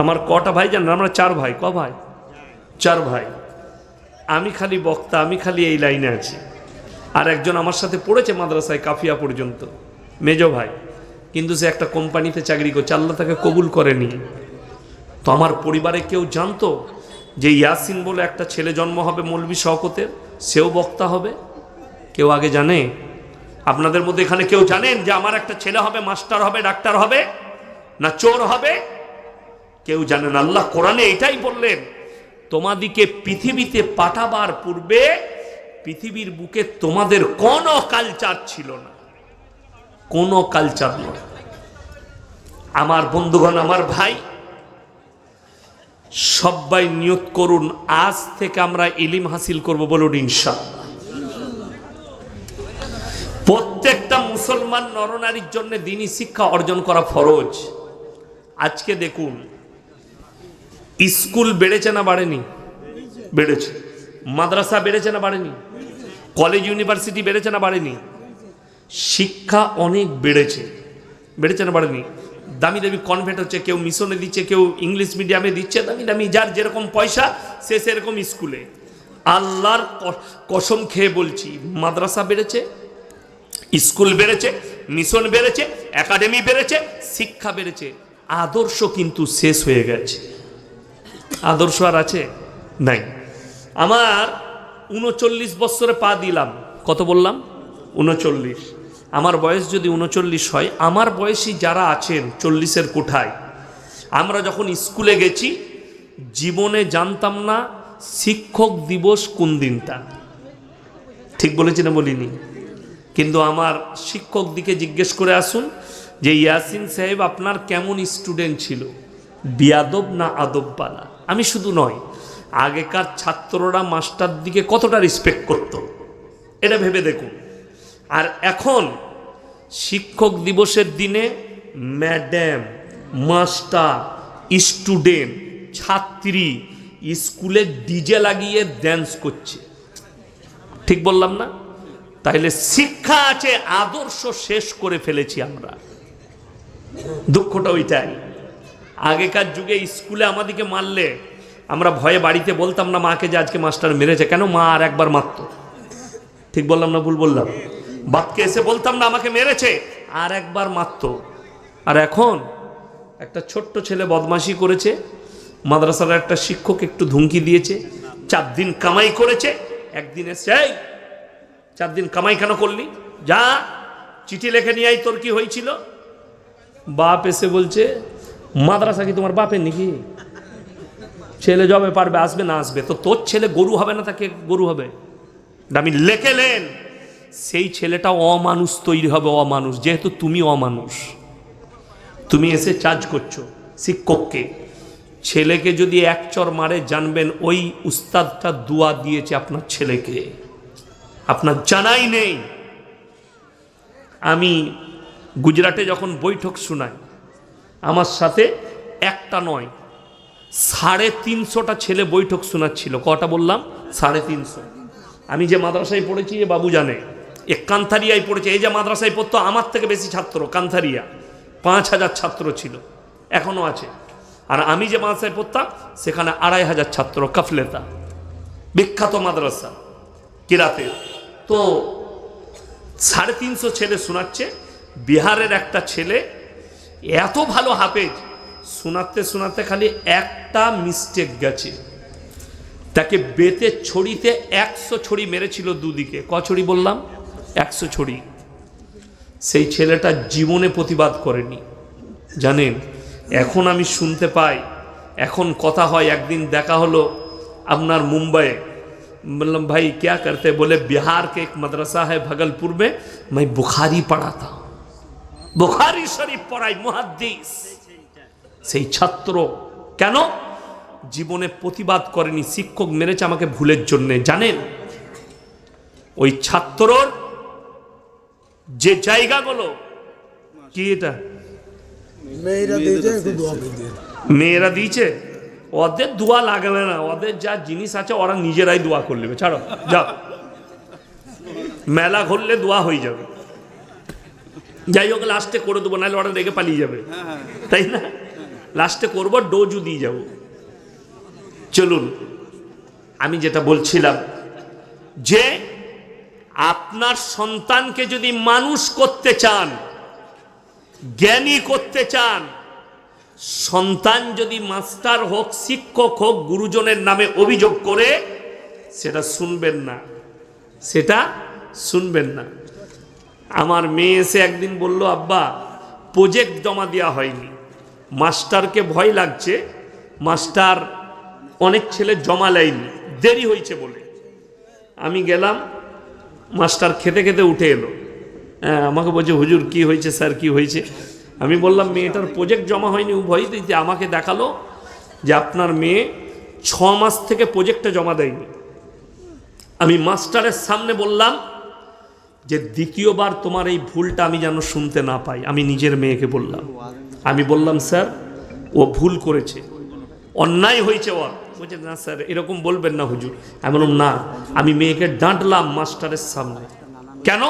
আমার কটা ভাই জানেন? আমরা 4 ভাই। ক ভাই? 4 ভাই। আমি খালি বক্তা, আমি খালি এই লাইনে আছি। আর একজন আমার সাথে পড়েছে মাদ্রাসায় কাফিয়া পর্যন্ত, মেজো ভাই, কিন্তু সে একটা কোম্পানিতে চাকরি করছে, আল্লাহ তাকে কবুল করেনি। তো আমার পরিবারে কেউ জানতো যে ইয়াসিন বলে একটা ছেলে জন্ম হবে মৌলভী শওকতের, সেও বক্তা হবে? কেউ আগে জানে? আপনাদের মধ্যে এখানে কেউ জানেন যে আমার একটা ছেলে হবে মাস্টার হবে, ডাক্তার হবে, না চোর হবে? কেউ জানেন? আল্লাহ কোরআনে এটাই বললেন, তোমাদিকে পৃথিবীতে পাঠাবার পূর্বে পৃথিবীর বুকে তোমাদের কোনো কালচার ছিল না, কোনো কালচার নয়। আমার বন্ধুগণ, আমার ভাই, সবাই নিয়ত করুন আজ থেকে আমরা ইলম হাসিল করব, বলুন ইনশাআল্লাহ। প্রত্যেকটা মুসলমান নরনারীর জন্য দ্বীনি শিক্ষা অর্জন করা ফরজ। আজকে দেখুন, স্কুল বেড়েছে না বাড়েনি? বেড়েছে। মাদ্রাসা বেড়েছে না বাড়েনি? কলেজ ইউনিভার্সিটি বেড়েছে না বাড়েনি? শিক্ষা অনেক বেড়েছে। বেড়েছে না বাড়েনি? দামি দামি কনভেন্ট হচ্ছে, কেউ মিশনে দিচ্ছে, কেউ ইংলিশ মিডিয়ামে দিচ্ছে, দামি দামি, যার যেরকম পয়সা সে সেরকম স্কুলে। আল্লাহর কসম খেয়ে বলছি, মাদ্রাসা বেড়েছে, স্কুল বেড়েছে, মিশন বেড়েছে, একাডেমি বেড়েছে, শিক্ষা বেড়েছে। আদর্শ কিন্তু শেষ হয়ে গেছে। আদর্শ আর আছে? নাই। আমার 39 বছরে পা দিলাম। কত বললাম? 39। আমার বয়স যদি 39 হয়, আমার বয়সী যারা আছেন 40-এর কোঠায়, আমরা যখন স্কুলে গেছি জীবনে জানতাম না শিক্ষক দিবস কোন দিনটা। ঠিক বলেছি না বলিনি? কিন্তু আমার শিক্ষক দিকে জিজ্ঞেস করে আসুন যে ইয়াসিন সাহেব আপনার কেমন স্টুডেন্ট ছিল, বিয়াদব না আদববালা? আমি শুধু নয়, আগেকার ছাত্ররা মাস্টার দিকে কতটা রেসপেক্ট করত, এটা ভেবে দেখুন। আর এখন শিক্ষক দিবসের দিনে ম্যাডাম, মাস্টার, স্টুডেন্ট, ছাত্রী স্কুলে ডিজে লাগিয়ে ড্যান্স করছে। ঠিক বললাম না? তাহলে শিক্ষা আছে, আদর্শ শেষ করে ফেলেছি আমরা। দুঃখটা ওইটাই। আগেকার যুগে স্কুলে আমাদেরকে মারলে আমরা ভয়ে বাড়িতে বলতাম না মাকে যে আজকে মাস্টার মেরেছে। কেন? মা আর একবার মারতো। ঠিক বললাম না ভুল বললাম? বাপকে এসে বলতাম না আমাকে মেরেছে, আর একবার মারতো। আর এখন একটা ছোট্ট ছেলে বদমাশি করেছে, মাদ্রাসার একটা শিক্ষক একটু ধুমকি দিয়েছে, 4 দিন কামাই করেছে, একদিন এসে 4 দিন কামাই কেন করলি, যা চিঠি লেখে নিয়ে আই, তোর কি হয়েছিল? বাপ এসে বলছে মাদ্রাসা কি তোমার বাপের নাকি? ছেলে যাবে পারবে, আসবে না আসবে, তো তোর ছেলে গরু হবে না, তাকে গরু হবে? আমি লেখেলেন সেই ছেলেটা অমানুষ তৈরি হবে, অমানুষ। যেহেতু তুমি অমানুষ, তুমি এসে চার্জ করছো শিক্ষককে, ছেলেকে যদি 1 চর মারে জানবেন ওই উস্তাদটা দুয়া দিয়েছে আপনার ছেলেকে, আপনার জানাই নেই। আমি গুজরাটে যখন বৈঠক শোনাই, আমার সাথে একটা নয় 350টা ছেলে বৈঠক শোনাচ্ছিল। কটা বললাম? 350। আমি যে মাদ্রাসায় পড়েছি এ বাবু জানে, এ কান্থারিয়ায় পড়েছে। এই যে মাদ্রাসায় পড়তো আমার থেকে বেশি ছাত্র, কান্থারিয়া 5000 ছাত্র ছিল, এখনো আছে। আর আমি যে মাদ্রাসায় পড়তাম সেখানে 2500 ছাত্র, কাফলেতা, বিখ্যাত মাদ্রাসা কিরাতে। তো 350 ছেলে শোনাচ্ছে। বিহারের একটা ছেলে এত ভালো হাফেজ, শোনাতে শোনাতে খালি একটা মিস্টেক গেছে, তাকে বেতে ছড়িতে 100 ছড়ি মেরেছিল দুদিকে। ক ছড়ি বললাম? 100 ছড়ি। সেই ছেলেটা জীবনে প্রতিবাদ করেনি, জানেন? এখন আমি শুনতে পাই, এখন কথা হয়। একদিন দেখা হলো আপনার মুম্বাইয়ে, বললাম भाई क्या करते? बोले बिहार के एक मदरसा है भागलपुर में, मैं बुखारी पढ़ाता, बुखारी शरीफ पढ़ाई, मुहद्दिस। সেই ছাত্র কেন জীবনে প্রতিবাদ করেনি? শিক্ষক মেরেছে আমাকে ভুলের জন্য। জানেন ওই ছাত্রর যে জায়গাগুলো কি, এটা মেয়েরা দিয়েছে, ওদের দোয়া লাগবে না, ওদের যা জিনিস আছে ওরা নিজেরাই দোয়া করে নেবে। ছাড়ো, যাও, মেলা ঘুরলে দোয়া হয়ে যাবে। যাই হোক লাস্টে করে দেবো, নাহলে ওরা রেগে পালিয়ে যাবে, তাই না? লাস্টে করব ডোজও দিয়ে যাব। চলুন, আমি যেটা বলছিলাম যে আপনার সন্তানকে যদি মানুষ করতে চান, জ্ঞানী করতে চান, সন্তান যদি মাস্টার হোক, শিক্ষক হোক, গুরুজনের নামে অভিযোগ করে, সেটা শুনবেন না, সেটা শুনবেন না। আমার মেয়ে এসে একদিন বলল, আব্বা প্রজেক্ট জমা দেওয়া হয়নি, মাস্টারকে ভয় লাগছে, মাস্টার অনেক ছেলে জমা নেয়নি, দেরি হয়েছে বলে। আমি গেলাম, মাস্টার খেতে খেতে উঠে এলো, আমাকে বলছে হুজুর কি হয়েছে স্যার কি হয়েছে? আমি বললাম মেয়েটার প্রজেক্ট জমা হয়নি। ও ভয় দিতে আমাকে দেখালো যে আপনার মেয়ে 6 মাস থেকে প্রজেক্টটা জমা দেয়নি। আমি মাস্টারের সামনে বললাম যে দ্বিতীয়বার তোমার এই ভুলটা আমি যেন শুনতে না পাই। আমি নিজের মেয়েকে বললাম, আমি বললাম স্যার ও ভুল করেছে, অন্যায় হয়েছে ওর। বলছে না স্যার এরকম বলবেন না হুজুর। আমি বললাম না, আমি মেয়েকে ডাঁটলাম মাস্টারের সামনে। কেন?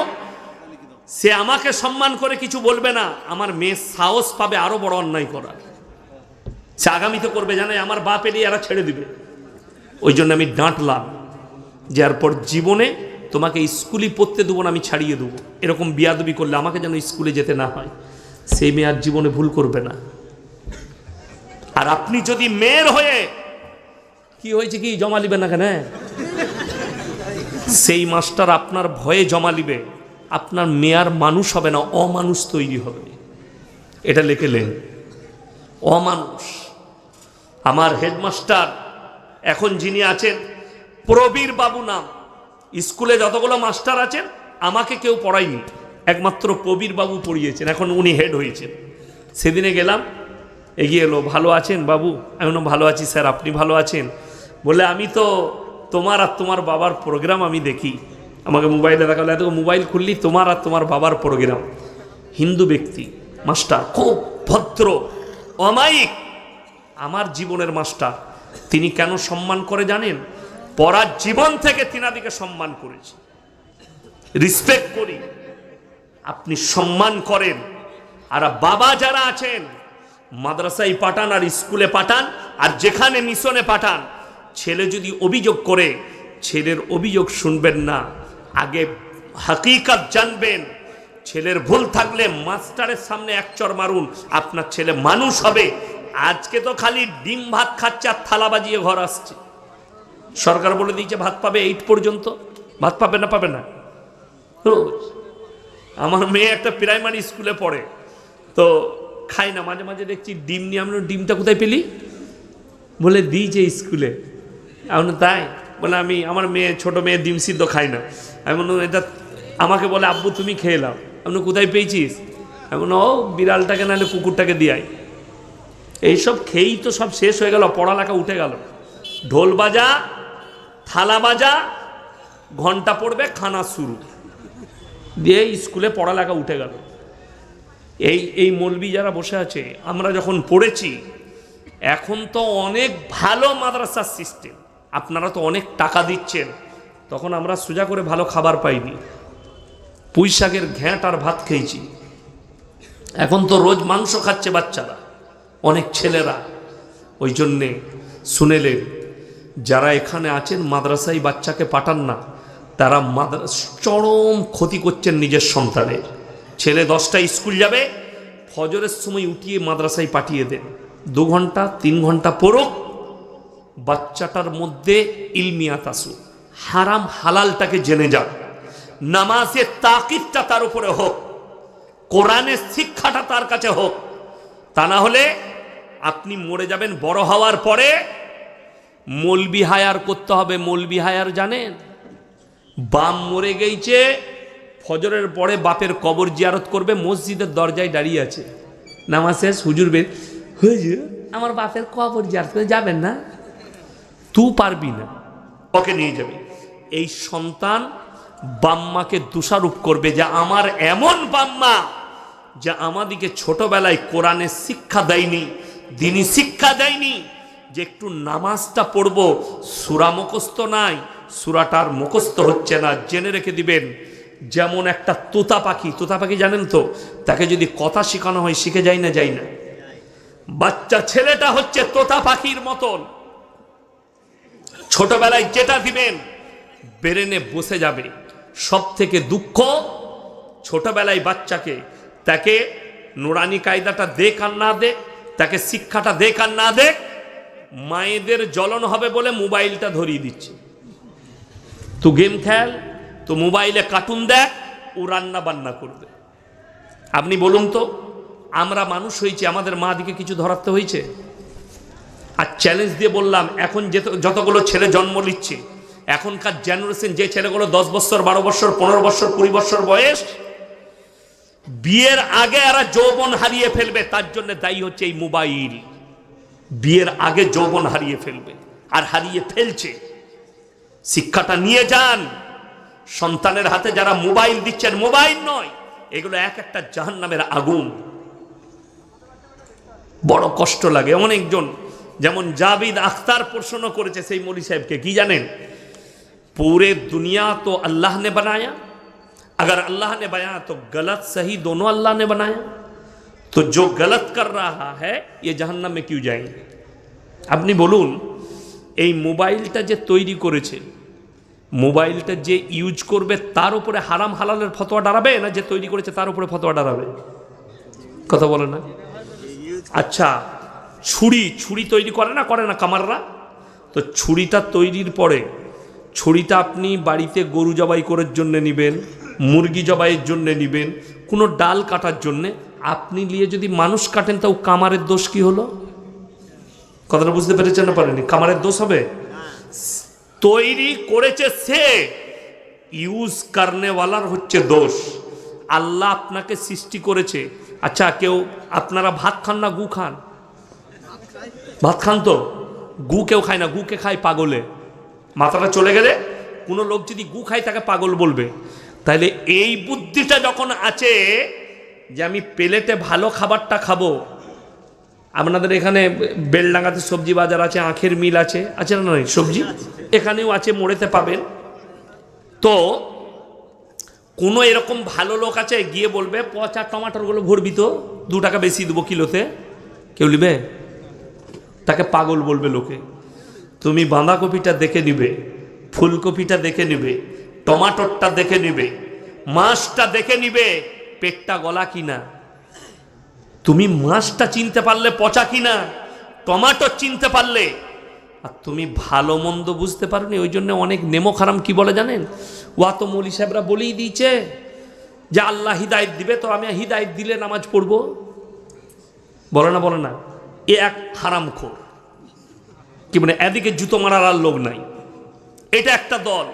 সে আমাকে সম্মান করে কিছু বলবে না, আমার মেয়ে সাহস পাবে আরো বড় অন্যায় করার। সে আগামীতে করবে, জানে আমার বাপ এলিয়ে এরা ছেড়ে দিবে। ওই জন্য আমি ডাঁটলাম যে এরপর জীবনে তোমাকে স্কুলই পড়তে দেবো না, আমি ছাড়িয়ে দেবো। এরকম বিয়াদবি করলে আমাকে যেন স্কুলে যেতে না হয়। সেই মেয়ে আর জীবনে ভুল করবে না। আর আপনি যদি মেয়ের হয়ে কি হয়েছে কি জমা লিবে না কেন, সেই মাস্টার আপনার ভয়ে জমা লিবে, আপনার মেয়ার মানুষ হবে না, অমানুষ তৈরি হবে। এটা লিখেলেন, অমানুষ। আমার হেডমাস্টার এখন যিনি আছেন প্রবীর বাবু নাম, স্কুলে যতগুলো মাস্টার আছেন আমাকে কেউ পড়ায়নি, একমাত্র প্রবীর বাবু পড়িয়েছেন, এখন উনি হেড হয়েছেন। সেদিনে গেলাম, এগিয়ে এলো, ভালো আছেন বাবু? আমি বললাম ভালো আছি স্যার, আপনি ভালো আছেন? বলে আমি তো তোমার আর তোমার বাবার প্রোগ্রাম আমি দেখি। আমাকে মোবাইলে দেখালো, এত মোবাইল খুললি তোমার আর তোমার বাবার প্রোগ্রাম। হিন্দু ব্যক্তি মাস্টার, খুব ভদ্র, অমায়িক, আমার জীবনের মাস্টার। তিনি কেন সম্মান করে জানেন? পড়ার জীবন থেকে তিনাদিকে সম্মান করেছি, রিসপেক্ট করি। আপনি সম্মান করেন। আর বাবা যারা আছেন মাদ্রাসায় পাঠান আর স্কুলে পাঠান আর যেখানে মিশনে পাঠান, ছেলে যদি অভিযোগ করে ছেলের অভিযোগ শুনবেন না, আগে হাকিকত জানবেন। ছেলের ভুল থাকলে মাস্টারের সামনে এক চড় মারুন, আপনার ছেলে মানুষ হবে। আজকে তো খালি ডিম ভাত খাচ্ছে আর থালা বাজিয়ে ঘর আসছে। সরকার বলে দিয়েছে ভাত পাবে 8 পর্যন্ত, ভাত পাবে না, পাবে না রোজ। আমার মেয়ে একটা প্রাইমারি স্কুলে পড়ে, তো খাই না, মাঝে মাঝে দেখছি ডিম নিয়ে। আমি ডিমটা কোথায় পেলি? বলে দিয়েছে স্কুলে। এখন তাই বলে আমি, আমার মেয়ে ছোট মেয়ে ডিম সিদ্ধ খাই না। আমি বললাম এটা, আমাকে বলে আব্বু তুমি খেয়ে নাও। আমি কোথায় পেয়েছিস? এমন ও বিড়ালটাকে নাহলে কুকুরটাকে দিয়াই। এইসব খেয়েই তো সব শেষ হয়ে গেল, পড়ালেখা উঠে গেল। ঢোল বাজা, থালা বাজা, ঘন্টা পড়বে, খানা শুরু দিয়ে স্কুলে পড়ালেখা উঠে গেল। এই মৌলবি যারা বসে আছে, আমরা যখন পড়েছি, এখন তো অনেক ভালো মাদ্রাসার সিস্টেম, আপনারা তো অনেক টাকা দিচ্ছেন, তখন আমরা সোজা করে ভালো খাবার পাইনি, পুঁই শাকের ঘ্যাঁট আর ভাত খেয়েছি। এখন তো রোজ মাংস খাচ্ছে বাচ্চারা, অনেক ছেলেরা। ওই জন্যে শুনেলেন, যারা এখানে আছেন মাদ্রাসায় বাচ্চাকে পাঠান না, তারা চরম ক্ষতি করছেন নিজের সন্তানের। ছেলে 10টায় স্কুল যাবে, ফজরের সময় উঠিয়ে মাদ্রাসায় পাঠিয়ে দেন, 2 ঘন্টা 3 ঘন্টা পড়ুক, বাচ্চাটার মধ্যে ইলমিয়াত আসুক, হারাম হালালটাকে জেনে যাক, নামাজের তাকিদটা তার উপরে হোক, কোরআনের শিক্ষাটা তার কাছে হোক। তা না হলে আপনি মরে যাবেন। বড় হওয়ার পরে মৌলবি হায়ার করতে হবে। মৌলবি হায়ার জানেন? বাপ মরে গেছে, ফজরের পরে বাপের কবর জিয়ারত করবে, মসজিদের দরজায় দাঁড়িয়ে আছে, নামাজ শেষ, হুজুর বের, হুজুর আমার বাপের কবর জিয়ারত করে যাবেন না? তুই পারবি না, ওকে নিয়ে যাবে। এই সন্তান বাম্মাকে দোষারোপ করবে যে আমার এমন বাম্মা যা আমাদিকে ছোটবেলায় কোরআনের শিক্ষা দেয়নি, দ্বীনি শিক্ষা দেয়নি, যে একটু নামাজটা পড়বো, সূরা মুখস্থ নাই, সূরাটার মুখস্থ হচ্ছে না। জেনে রেখে দিবেন, যেমন একটা তোতা পাখি, তোতা পাখি জানেন তো, তাকে যদি কথা শেখানো হয় শিখে যায় না? যায় না? বাচ্চা ছেলেটা হচ্ছে তোতা পাখির মতন, ছোটবেলায় যেটা দিবেন ব্রেনে বসে যাবে। সব থেকে দুঃখ, ছোটবেলায় বাচ্চাকে তাকে নুরানি কায়দাটা দেখ আর না দেখ, তাকে শিক্ষাটা দেখ আর না দেখ, মায়েদের জ্বলন হবে বলে মোবাইলটা ধরিয়ে দিচ্ছে। তো গেম খেল, তো মোবাইলে কার্টুন দেখ, ও রান্না বান্না করবে। আপনি বলুন তো, আমরা মানুষ হয়েছি, আমাদের মা দিকে কিছু ধরাতে হয়েছে? আর চ্যালেঞ্জ দিয়ে বললাম, এখন যতগুলো ছেলে জন্ম নিচ্ছে, এখনকার জেনারেশন, যে ছেলেগুলো 10 বছর 12 বছর 15 বছর 20 বছর বয়স, বিয়ের আগে এরা যৌবন হারিয়ে ফেলবে, তার জন্য দায়ী হচ্ছে এই মোবাইল। বিয়ের আগে যৌবন হারিয়ে ফেলবে, আর হারিয়ে ফেলছে। শিক্ষাটা নিয়ে যান। সন্তানের হাতে যারা মোবাইল দিচ্ছেন, মোবাইল নয়, এগুলো এক একটা জাহান্নামের আগুন। বড় কষ্ট লাগে। অনেকজন, যেমন জাবিদ আখতার প্রশ্ন করেছে সেই মৌলী সাহেবকে, কি জানেন? पूरे दुनिया तो अल्लाह ने बनाया, अगर अल्लाह ने बनाया तो गलत सही दोनों अल्लाह ने बनाया, तो जो गलत कर रहा है ये जहन्नम में क्यों जाएंगे? আপনি বলুন, এই মোবাইলটা যে তৈরি করেছে, মোবাইলটা যে ইউজ করবে তার উপরে হারাম হালালের ফতোয়া দাঁড়াবে, না যে তৈরি করেছে তার উপরে ফতোয়া দাঁড়াবে? কথা বলে না? আচ্ছা, ছুরি তৈরি করে না কামাররা? তো ছুরিটা তৈরির পরে, ছুরিটা আপনি বাড়িতে গরু জবাই করার জন্য নেবেন, মুরগি জবাইয়ের জন্য নেবেন, কোনো ডাল কাটার জন্য, আপনি নিয়ে যদি মানুষ কাটেন, তাও কামারের দোষ কি হলো? কথাটা বুঝতে পেরেছেন না পারেনি? কামারের দোষ হবে? তৈরি করেছে সে, ইউজ করনেওয়ালার হচ্ছে দোষ। আল্লাহ আপনাকে সৃষ্টি করেছে। আচ্ছা, কেউ আপনারা ভাত খান না গু খান? ভাত খান তো? গু কেউ খায় না, গুকে খায় পাগলে। মাথাটা চলে গেলে কোনো লোক যদি গু খায় তাকে পাগল বলবে। তাইলে এই বুদ্ধিটা যখন আছে যে আমি প্লেটে ভালো খাবারটা খাবো, আপনাদের এখানে বেলডাঙ্গাতে সবজি বাজার আছে, আখের মিল আছে, আছে না নয়? সবজি এখানেও আছে, মোড়েতে পাবেন। তো কোনো এরকম ভালো লোক আছে, গিয়ে বলবে পচা টমাটোরগুলো ভরবি তো, 2 টাকা বেশি দেবো কিলোতে, কেউ নিবে? তাকে পাগল বলবে লোকে। তুমি বাঁধাকপিটা দেখে নিবে, ফুলকপিটা দেখে নিবে, টমাটোরটা দেখে নিবে, মাছটা দেখে নিবে পেটটা গলা কিনা। তুমি মাছটা চিনতে পারলে পচা কিনা, টমাটো চিনতে পারলে। আর তুমি ভালো মন্দ বুঝতে পারোনি, ওই জন্য অনেক নেমো খারাম কি বলে জানেন? ওয়া তো মৌলী সাহেবরা বলেই দিয়েছে যে আল্লাহ হিদায়ত দিবে, তো আমি হিদায়ত দিলে নামাজ পড়বো। বলে না? এ এক হারামখোর। কি মানে, এদিকে জুতো মারার আর লোক নাই। এটা একটা দল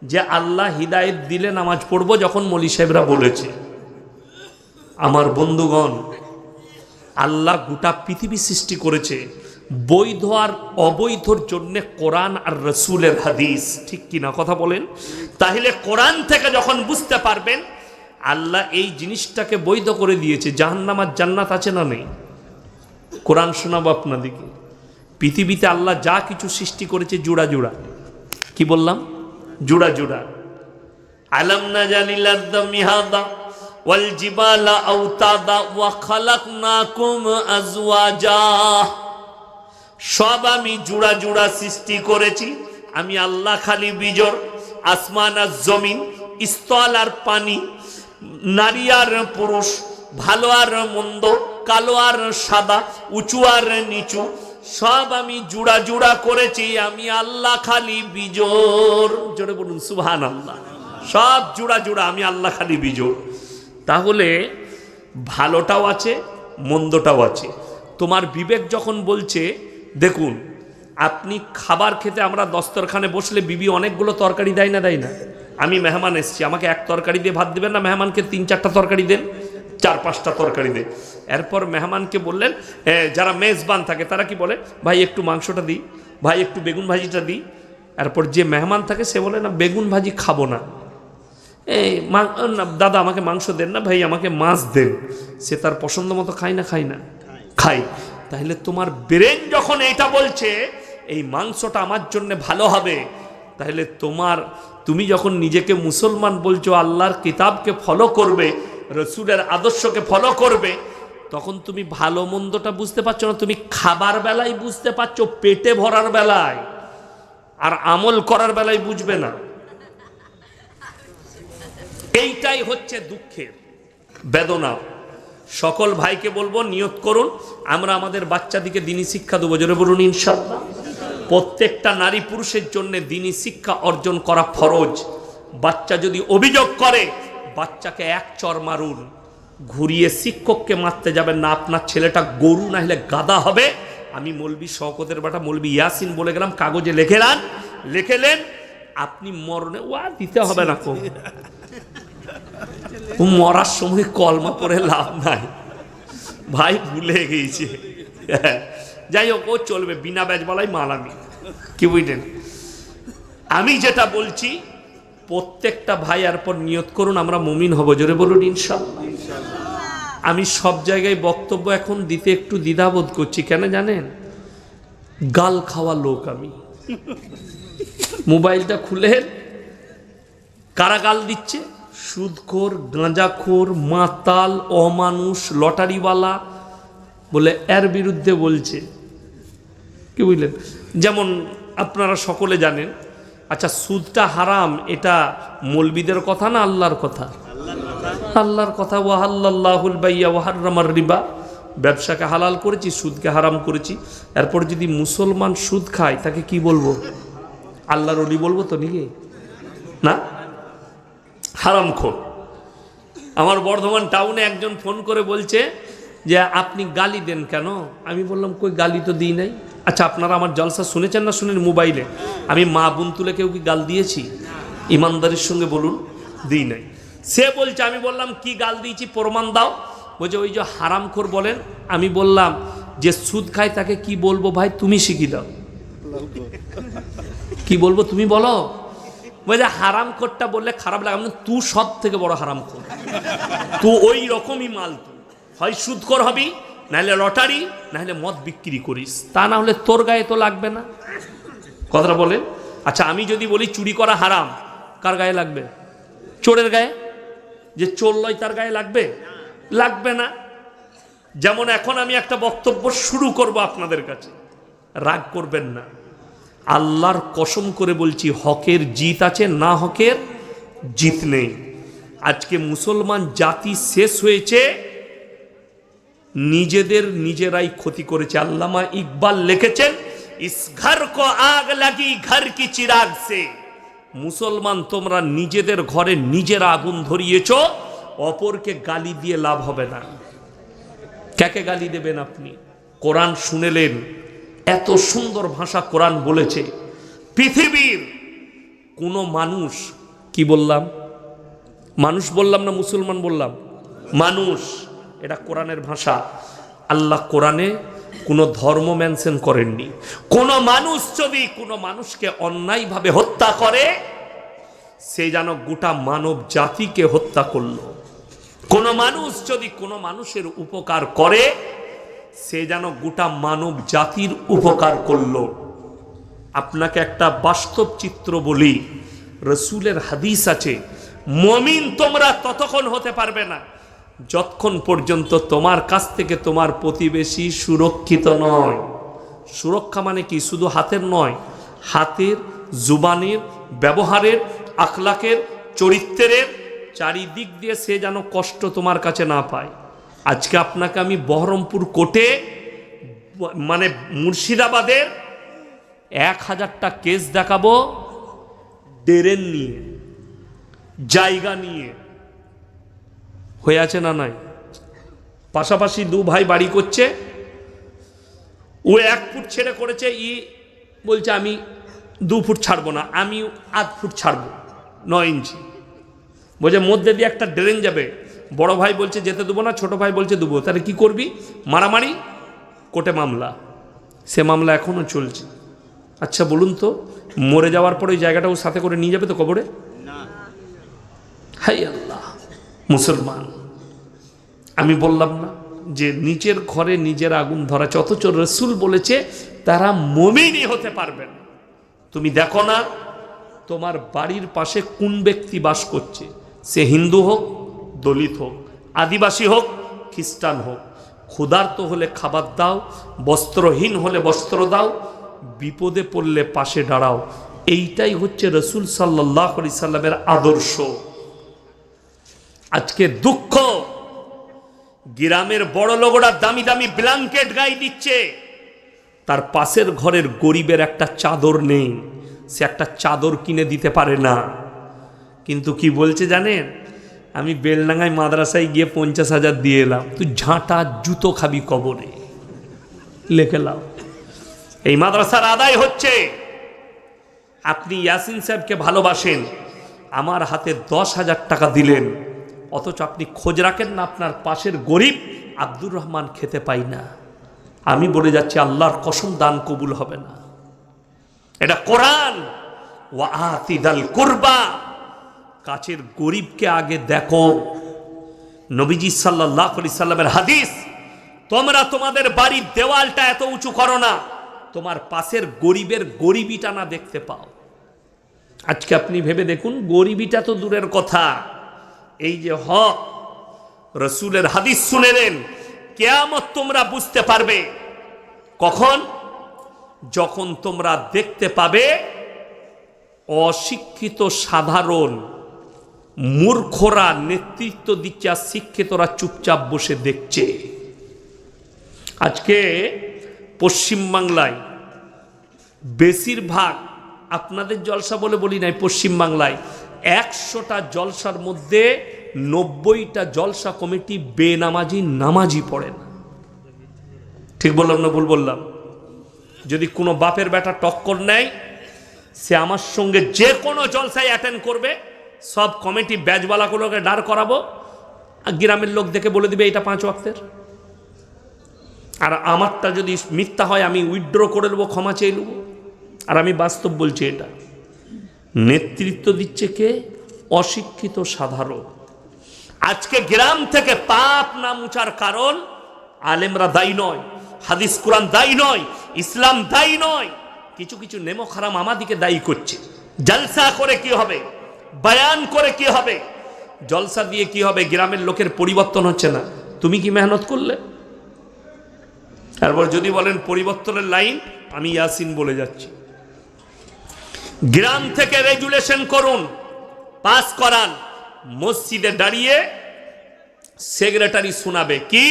যে আল্লাহ হিদায়ত দিলে নামাজ পড়বো, যখন মৌলী সাহেবরা বলেছে। আমার বন্ধুগণ, আল্লাহ গোটা পৃথিবী সৃষ্টি করেছে বৈধ আর অবৈধর জন্য কোরআন আর রসুলের হাদিস, ঠিক কিনা কথা বলেন? তাহলে কোরআন থেকে যখন বুঝতে পারবেন আল্লাহ এই জিনিসটাকে বৈধ করে দিয়েছে, জাহান্নাম আর জান্নাত আছে না নেই? কোরআন শোনাবো আপনাদেরকে। পৃথিবীতে আল্লাহ যা কিছু সৃষ্টি করেছে জোড়া জোড়া, কি বললাম? জোড়া জোড়া। আলাম নাজালিল আরদা মিহাদা ওয়াল জিবালা আওতাদা ওয়া খালাকনাকুম আজওয়াজা। সব আমি জোড়া জোড়া সৃষ্টি করেছি। আমি আল্লাহ খালি বিজোড়। আসমান আর জমিন, স্থল আর পানি, নারী আর পুরুষ, ভালো আর মন্দ, কালো আর সাদা, উঁচু আর নিচু, সব আমি জোড়া জোড়া করেছি। আমি আল্লাহ খালি বিজোড়। জোরে বলুন সুবহানাল্লাহ। সব জোড়া জোড়া, আমি আল্লাহ খালি বিজোড়। তাহলে ভালোটাও আছে, মন্দটাও আছে। তোমার বিবেক যখন বলছে, দেখুন আপনি খাবার খেতে, আমরা দস্তরখানে বসলে বিবি অনেকগুলো তরকারি দেয় না? আমি মেহমান এসছি, আমাকে এক তরকারি দিয়ে ভাত দেবেন না? মেহমানকে 3-4টা তরকারি দেন, 4-5টা তরকারি দেন। এরপর মেহমানকে বললেন, যারা মেজবান থাকে তারা কি বলে? ভাই একটু মাংসটা দিই, ভাই একটু বেগুন ভাজিটা দিই। এরপর যে মেহমান থাকে সে বলে, না বেগুন ভাজি খাবো না, দাদা আমাকে মাংস দেন না, ভাই আমাকে মাছ দেন। সে তার পছন্দ মতো খায় না খাই। তাহলে তোমার ব্রেন যখন এটা বলছে এই মাংসটা আমার জন্য ভালো হবে, তাহলে তুমি যখন নিজেকে মুসলমান বলছো, আল্লাহর কিতাবকে ফলো করবে, রসুলের আদর্শকে ফলো করবে, তখন তুমি ভালো মন্দটা বুঝতে পারছো না, তুমি খাবার বেলায় বুঝতে পারছো, পেটে ভরার বেলায়, আর আমল করার বেলায় বুঝবে না। এইটাই হচ্ছে দুঃখের বেদনা। সকল ভাইকে বলবো, নিয়ত করুন আমরা আমাদের বাচ্চাদিকে দিনী শিক্ষা দেবো। জোরে বলুন ইনশাআল্লাহ। প্রত্যেকটা নারী পুরুষের জন্য দিনী শিক্ষা অর্জন করা ফরজ। বাচ্চা যদি অভিযোগ করে, বাচ্চাকে এক চর মারুন, ঘুরিয়ে শিক্ষককে মারতে যাবেন না। আপনার ছেলেটা গরু না হলে গাদা হবে। আমি মৌলবি শওকতের বেটা মৌলবি ইয়াসিন বলে গেলাম, কাগজে লিখেলেন, আপনি মরণে ওয়া দিতে হবে না। মরার সময় কলমা পড়ে লাভ নাই ভাই, ভুলে গিয়েছে। যাই হোক, ও চলবে, বিনা ব্যাজ বলাই মাল। আমি কি বুঝলেন, আমি যেটা বলছি, প্রত্যেকটা ভাই এরপর নিয়ত করুন আমরা মুমিন হব। জোরে বলুন ইনশাআল্লাহ। আমি সব জায়গায় বক্তব্য এখন দিতে একটু দ্বিধাবোধ করছি, কেন জানেন? গাল খাওয়া লোক আমি। মোবাইলটা খুলে কারা গাল দিচ্ছে? সুদখোর, গাঁজাখোর, মাতাল, অমানুষ, লটারিওয়ালা বলে এর বিরুদ্ধে বলছে। কি বুঝলেন? যেমন আপনারা সকলে জানেন, আচ্ছা সুদটা হারাম, এটা মৌলবীদের কথা না আল্লাহর কথা? আল্লাহর কথা। ওয়াহাল্লাল্লাহুল বাইয়া ওয়া হাররামার রিবা, ব্যবসাকে হালাল করেছি, সুদকে হারাম করেছি। এরপর যদি মুসলমান সুদ খায়, তাকে কি বলবো? আল্লাহর ওলি বলবো তো নাকি? না, হারামখোর। আমার বর্ধমান টাউনে একজন ফোন করে বলছে যে আপনি গালি দেন কেন? আমি বললাম কই গালি তো দিই নাই। আচ্ছা আপনারা আমার জলসা শুনেছেন না শুনেন মোবাইলে? আমি মা বোন তুলে কেউ কি গাল দিয়েছি? ইমানদারির সঙ্গে বলুন, দিই নাই। সে বলছে, আমি বললাম কি গাল দিয়েছি প্রমাণ দাও। বলছে ওই যে হারামখোর বলেন। আমি বললাম যে সুদ খায় তাকে কি বলবো ভাই? তুমি শিখিয়ে দাও। কি বলবো তুমি বলো? বলছে হারামখোরটা বললে খারাপ লাগে। তুই সব থেকে বড় হারামখোর, তুই ওই রকমই মাল। তুই হয় সুদখোর হবি, নাহলে লটারি, নাহলে মদ বিক্রি করিস, তা না হলে তোর গায়ে তো লাগবে না। কথাটা বলেন। আচ্ছা আমি যদি বলি চুরি করা হারাম, কার গায়ে লাগবে? চোরের গায়ে। যে চোর লয় তার গায়ে লাগবে? লাগবে না। যেমন এখন আমি একটা বক্তব্য শুরু করব আপনাদের কাছে, রাগ করবেন না। আল্লাহর কসম করে বলছি, হকের জিত আছে, না হকের জিত নেই। আজকে মুসলমান জাতি শেষ হয়েছে, নিজেরাই ক্ষতি করেছে। আল্লামা ইকবাল লিখেছেন, ইস ঘর কো আগ লাগি ঘর কি চিরাগ সে। মুসলমান তোমরা নিজেদের ঘরে নিজেরা আগুন ধরিয়েছ, অপরকে গালি দিয়ে লাভ হবে না। কাকে গালি দেবেন আপনি? কোরআন শুনেলেন, এত সুন্দর ভাষা কোরআন বলেছে। পৃথিবীর কোন মানুষ, কি বললাম? মানুষ বললাম না মুসলমান বললাম? মানুষ, এটা কোরআনের ভাষা। আল্লাহ কোরআনে কোনো ধর্ম মেনশন করেননি। কোন মানুষ যদি কোনো মানুষকে অন্যায়ভাবে হত্যা করে, সে যেন গোটা মানব জাতিকে হত্যা করলো। কোন মানুষ যদি কোনো মানুষের উপকার করে, সে যেন গোটা মানব জাতির উপকার করলো। আপনাকে একটা বাস্তব চিত্র বলি, রসুলের হাদিস আছে, মুমিন তোমরা ততক্ষণ হতে পারবে না যতক্ষণ পর্যন্ত তোমার কাছ থেকে তোমার প্রতিবেশী সুরক্ষিত নয়। সুরক্ষা মানে কি? শুধু হাতের নয়, হাতের, জুবানের, ব্যবহারের, আখলাকের, চরিত্রের, চারিদিক দিয়ে সে যেন কষ্ট তোমার কাছে না পায়। আজকে আপনাকে আমি বহরমপুর কোর্টে, মানে মুর্শিদাবাদের 1000টা কেস দেখাবো, ড্রেন নিয়ে, জায়গা নিয়ে। হয়ে আছে না নাই? পাশাপাশি দু ভাই বাড়ি করছে, ও 1 ফুট ছেড়ে করেছে, বলছে আমি 2 ফুট ছাড়বো না, আমি 8 ফুট ছাড়বো, 9 ইঞ্চি। বলছে মধ্যে দিয়ে একটা ড্রেন যাবে, বড় ভাই বলছে যেতে দেবো না, ছোট ভাই বলছে দেবো। তাহলে কি করবি? মারামারি, কোর্টে মামলা। সে মামলা এখনো চলছে। আচ্ছা বলুন তো, মরে যাওয়ার পরে ওই জায়গাটাও সাথে করে নিয়ে যাবে তো কবরে? হাই আল্লাহ! মুসলমান, আমি বললাম না যে নিজের ঘরে নিজের আগুন ধরা, অথচ রসুল বলেছে তারা মুমিনই হতে পারবেন। তুমি দেখো না তোমার বাড়ির পাশে কোন ব্যক্তি বাস করছে, সে হিন্দু হোক, দলিত হোক, আদিবাসী হোক, খ্রিস্টান হোক, ক্ষুধার্ত হলে খাবার দাও, বস্ত্রহীন হলে বস্ত্র দাও, বিপদে পড়লে পাশে দাঁড়াও। এইটাই হচ্ছে রাসূল সাল্লাল্লাহু আলাইহি সাল্লামের আদর্শ। আজকে দুঃখ, গ্রামের বড় লোকরা দামি দামি ব্ল্যাঙ্কেট গায়ে দিচ্ছে, তার পাশের ঘরের গরিবের একটা চাদর নেই, সে একটা চাদর কিনে দিতে পারে না। কিন্তু কি বলছে জানেন, আমি বেলডাঙ্গায় মাদ্রাসায় গিয়ে 50,000 দিয়ে এলাম, তুই ঝাঁটা জুতো খাবি কবরে, লেখে লাও। এই মাদ্রাসার আদায় হচ্ছে। আপনি ইয়াসিন সাহেবকে ভালোবাসেন, আমার হাতে 10,000 টাকা দিলেন, অথচ আপনি খোঁজ রাখেন না আপনার পাশের গরিব আব্দুর রহমান খেতে পাই না। আমি বলে যাচ্ছি আল্লাহর কসম, দান কবুল হবে না। এটা কোরআন। ওয়া আতিদাল কুরবা, কাছের গরিবকে আগে দেখো। নবীজি সাল্লাল্লাহু আলাইহি সাল্লামের হাদিস, তোমরা তোমাদের বাড়ির দেওয়ালটা এত উঁচু করো না তোমার পাশের গরিবের গরিবিটা না দেখতে পাও। আজকে আপনি ভেবে দেখুন, গরিবিটা তো দূরের কথা, এই যে হক রাসূলের হাদিস শুনে নেন, কিয়ামত তোমরা বুঝতে পারবে কখন, যখন তোমরা দেখতে পাবে অশিক্ষিত সাধারণ মূর্খরা নেতৃত্ব দিচ্ছে আর শিক্ষিতরা চুপচাপ বসে দেখছে। আজকে পশ্চিমবাংলায় বেশিরভাগ, আপনাদের জলসা বলে বলি নাই, পশ্চিমবাংলায় 100টা জলসার মধ্যে 90টা জলসা কমিটি বেনামাজি, নামাজি পড়ে না। ঠিক বললাম না ভুল বললাম? যদি কোনো বাপের বেটা টক্কর নেয়, সে আমার সঙ্গে যে কোনো জলসায় অ্যাটেন্ড করবে, সব কমিটি ব্যাচওয়ালাগুলোকে দাঁড় করাবো, আর গ্রামের লোক দেখে বলে দিবে এটা 5 ওয়াক্তের। আর আমারটা যদি মিথ্যা হয় আমি উইথড্র করে নেবো, ক্ষমা চেয়ে নেবো। আর আমি বাস্তব বলছি, এটা নেতৃত্ব দিচ্ছে কে? অশিক্ষিত সাধারণ। আজকে গ্রাম থেকে পাপ না মুছার কারণ আলেমরা দায়ী নয়, হাদিস কোরআন দায়ী নয়, ইসলাম দায়ী নয়, কিছু কিছু নেমো খারাম আমাদিকে দায়ী করছে। জলসা করে কি হবে, বয়ান করে কি হবে, জলসা দিয়ে কি হবে? গ্রামের লোকের পরিবর্তন হচ্ছে না। তুমি কি মেহনত করলে? তারপর যদি বলেন পরিবর্তনের লাইন, আমি ইয়াসিন বলে যাচ্ছি। গ্রাম থেকে রেগুলেশন করুন, পাস করান, মসজিদে দাঁড়িয়ে সেক্রেটারি শোনাবে কি,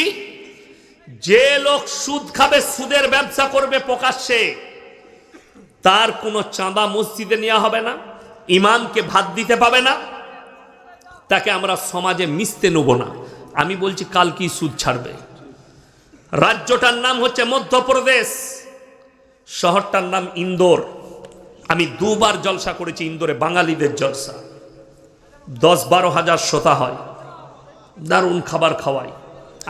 যে লোক সুদ খাবে, সুদের ব্যবসা করবে প্রকাশ্যে, তার কোনো চাঁদা মসজিদে নেওয়া হবে না, ইমামকে ভাত দিতে পাবে না, তাকে আমরা সমাজে মিশতে নেব না। আমি বলছি কাল কি সুদ ছাড়বে? রাজ্যটার নাম হচ্ছে মধ্যপ্রদেশ, শহরটার নাম ইন্দোর। আমি 2 বার জলসা করেছি ইন্দোরে, বাঙালিদের জলসা, 10-12 হাজার শ্রোতা হয়, দারুণ খাবার খাওয়াই।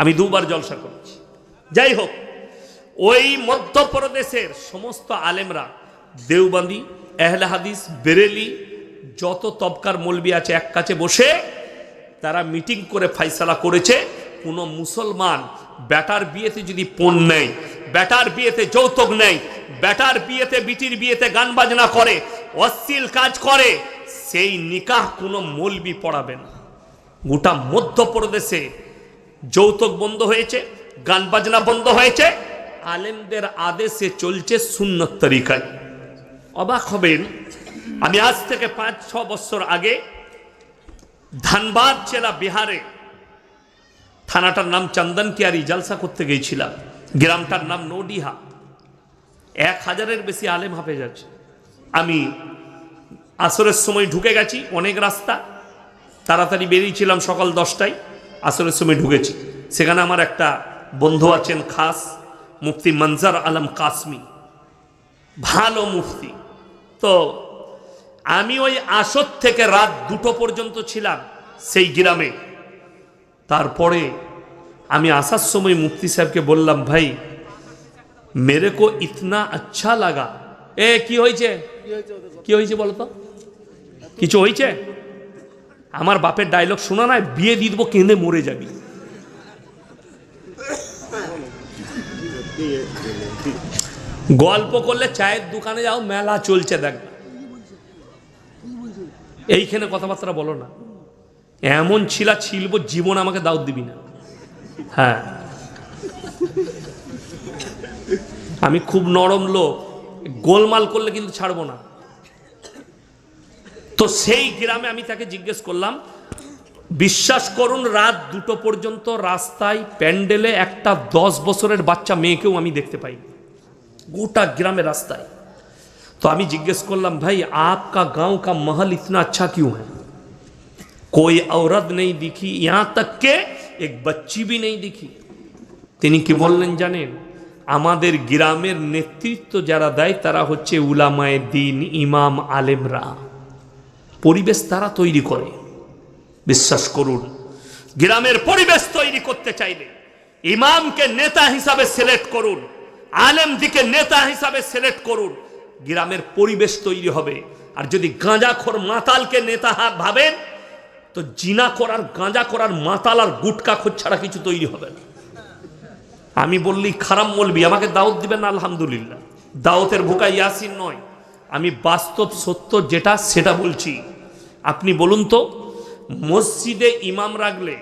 আমি 2 বার জলসা করেছি। যাই হোক, ওই মধ্যপ্রদেশের সমস্ত আলেমরা, দেওবন্দি, আহলে হাদিস, বেরেলি, যত তবকার মৌলবি আছে, এক কাছে বসে তারা মিটিং করে ফাইসালা করেছে, কোনো মুসলমান বেটার বিয়েতে যদি পণ নেয়, বেটার বিয়েতে যৌতুক নেয়, বেটার বিয়েতে, বিটির বিয়েতে গান বাজনা করে, অশ্লীল কাজ করে, সেই নিকাহ কোনো মৌলবি পড়াবে না। গোটা মধ্যপ্রদেশে যৌতুক বন্ধ হয়েছে, গান বাজনা বন্ধ হয়েছে, আলেমদের আদেশে চলছে সুন্নত তরিকায়। অবাক হবেন, আমি আজ থেকে 5-6 বছর আগে ধানবাদ জেলা, বিহারে, থানাটার নাম চন্দনকিয়ারি, জলসা করতে গিয়েছিলাম। গ্রামটার নাম নডিহা। 1000-এর বেশি আলেম হাফেজ আছে। আমি আসরের সময় ঢুকে গেছি, অনেক রাস্তা, তাড়াতাড়ি বেরিয়েছিলাম সকাল 10টায়, আসরের সময় ঢুকেছি। সেখানে আমার একটা বন্ধু আছেন খাস, মুফতি মনজার আলম কাসমি, ভালো মুফতি। তো আমি ওই আসর থেকে রাত 2টো পর্যন্ত ছিলাম সেই গ্রামে। তারপরে আমি আসার সময় মুফতি সাহেবকে বললাম, ভাই মেরে কো ইতনা আচ্ছা লাগা। কি হয়েছে, কি হয়েছে বলো তো? কিছু হয়েছে? আমার বাপের ডায়লগ শোনা নাই, বিয়ে দিয়ে দেবো, কেঁদে মরে যাবি। গল্প করলে চায়ের দোকানে যাও, মেলা চলছে দেখবে, এইখানে কথাবার্তা বলো না। এমন ছিলা ছিলবো, জীবন আমাকে দাওয়াত দিবি না। হ্যাঁ, আমি খুব নরম লোক, গোলমাল করলে কিন্তু ছাড়বো না। তো সেই গ্রামে আমি তাকে জিজ্ঞেস করলাম, বিশ্বাস করুন রাত 2টো পর্যন্ত রাস্তায় প্যান্ডেলে একটা 10 বছরের বাচ্চা মেয়েকেও আমি দেখতে পাই, গোটা গ্রামে রাস্তায়। तो আমি জিজ্ঞেস করলাম, भाई आपका गांव का महल इतना अच्छा क्यों है? कोई औरत नहीं दिखी, यहाँ तक के एक बच्ची भी नहीं दिखी। তিনি কি বললেন জানেন? আমাদের গ্রামের নেতৃত্ব যারা দেয় তারা হচ্ছে উলামায়ে দ্বীন, ইমাম আলেমরা। পরিবেশ তারা তৈরি করে। বিশ্বাস করুন, গ্রামের পরিবেশ তৈরি করতে চাইলে ইমামকে নেতা হিসাবে সিলেক্ট করুন, আলেম দিকে নেতা হিসাবে সিলেক্ট করুন, গ্রামের পরিবেশ তৈরি হবে। আর যদি গাঁজাখোর মাতালকে নেতা ভাবেন তো জিনা করার, গাঁজা করার মাতাল আর গুটকা খোর ছাড়া কিছু তৈরি হবে না। আমি বললি খারাপ বলবি, আমাকে দাওয়াত দিবেন না, আলহামদুলিল্লাহ। দাওয়াতের ভোকা ইয়াসিন নয়, আমি বাস্তব সত্য যেটা সেটা বলছি। আপনি বলুন তো, মসজিদে ইমাম রাখলে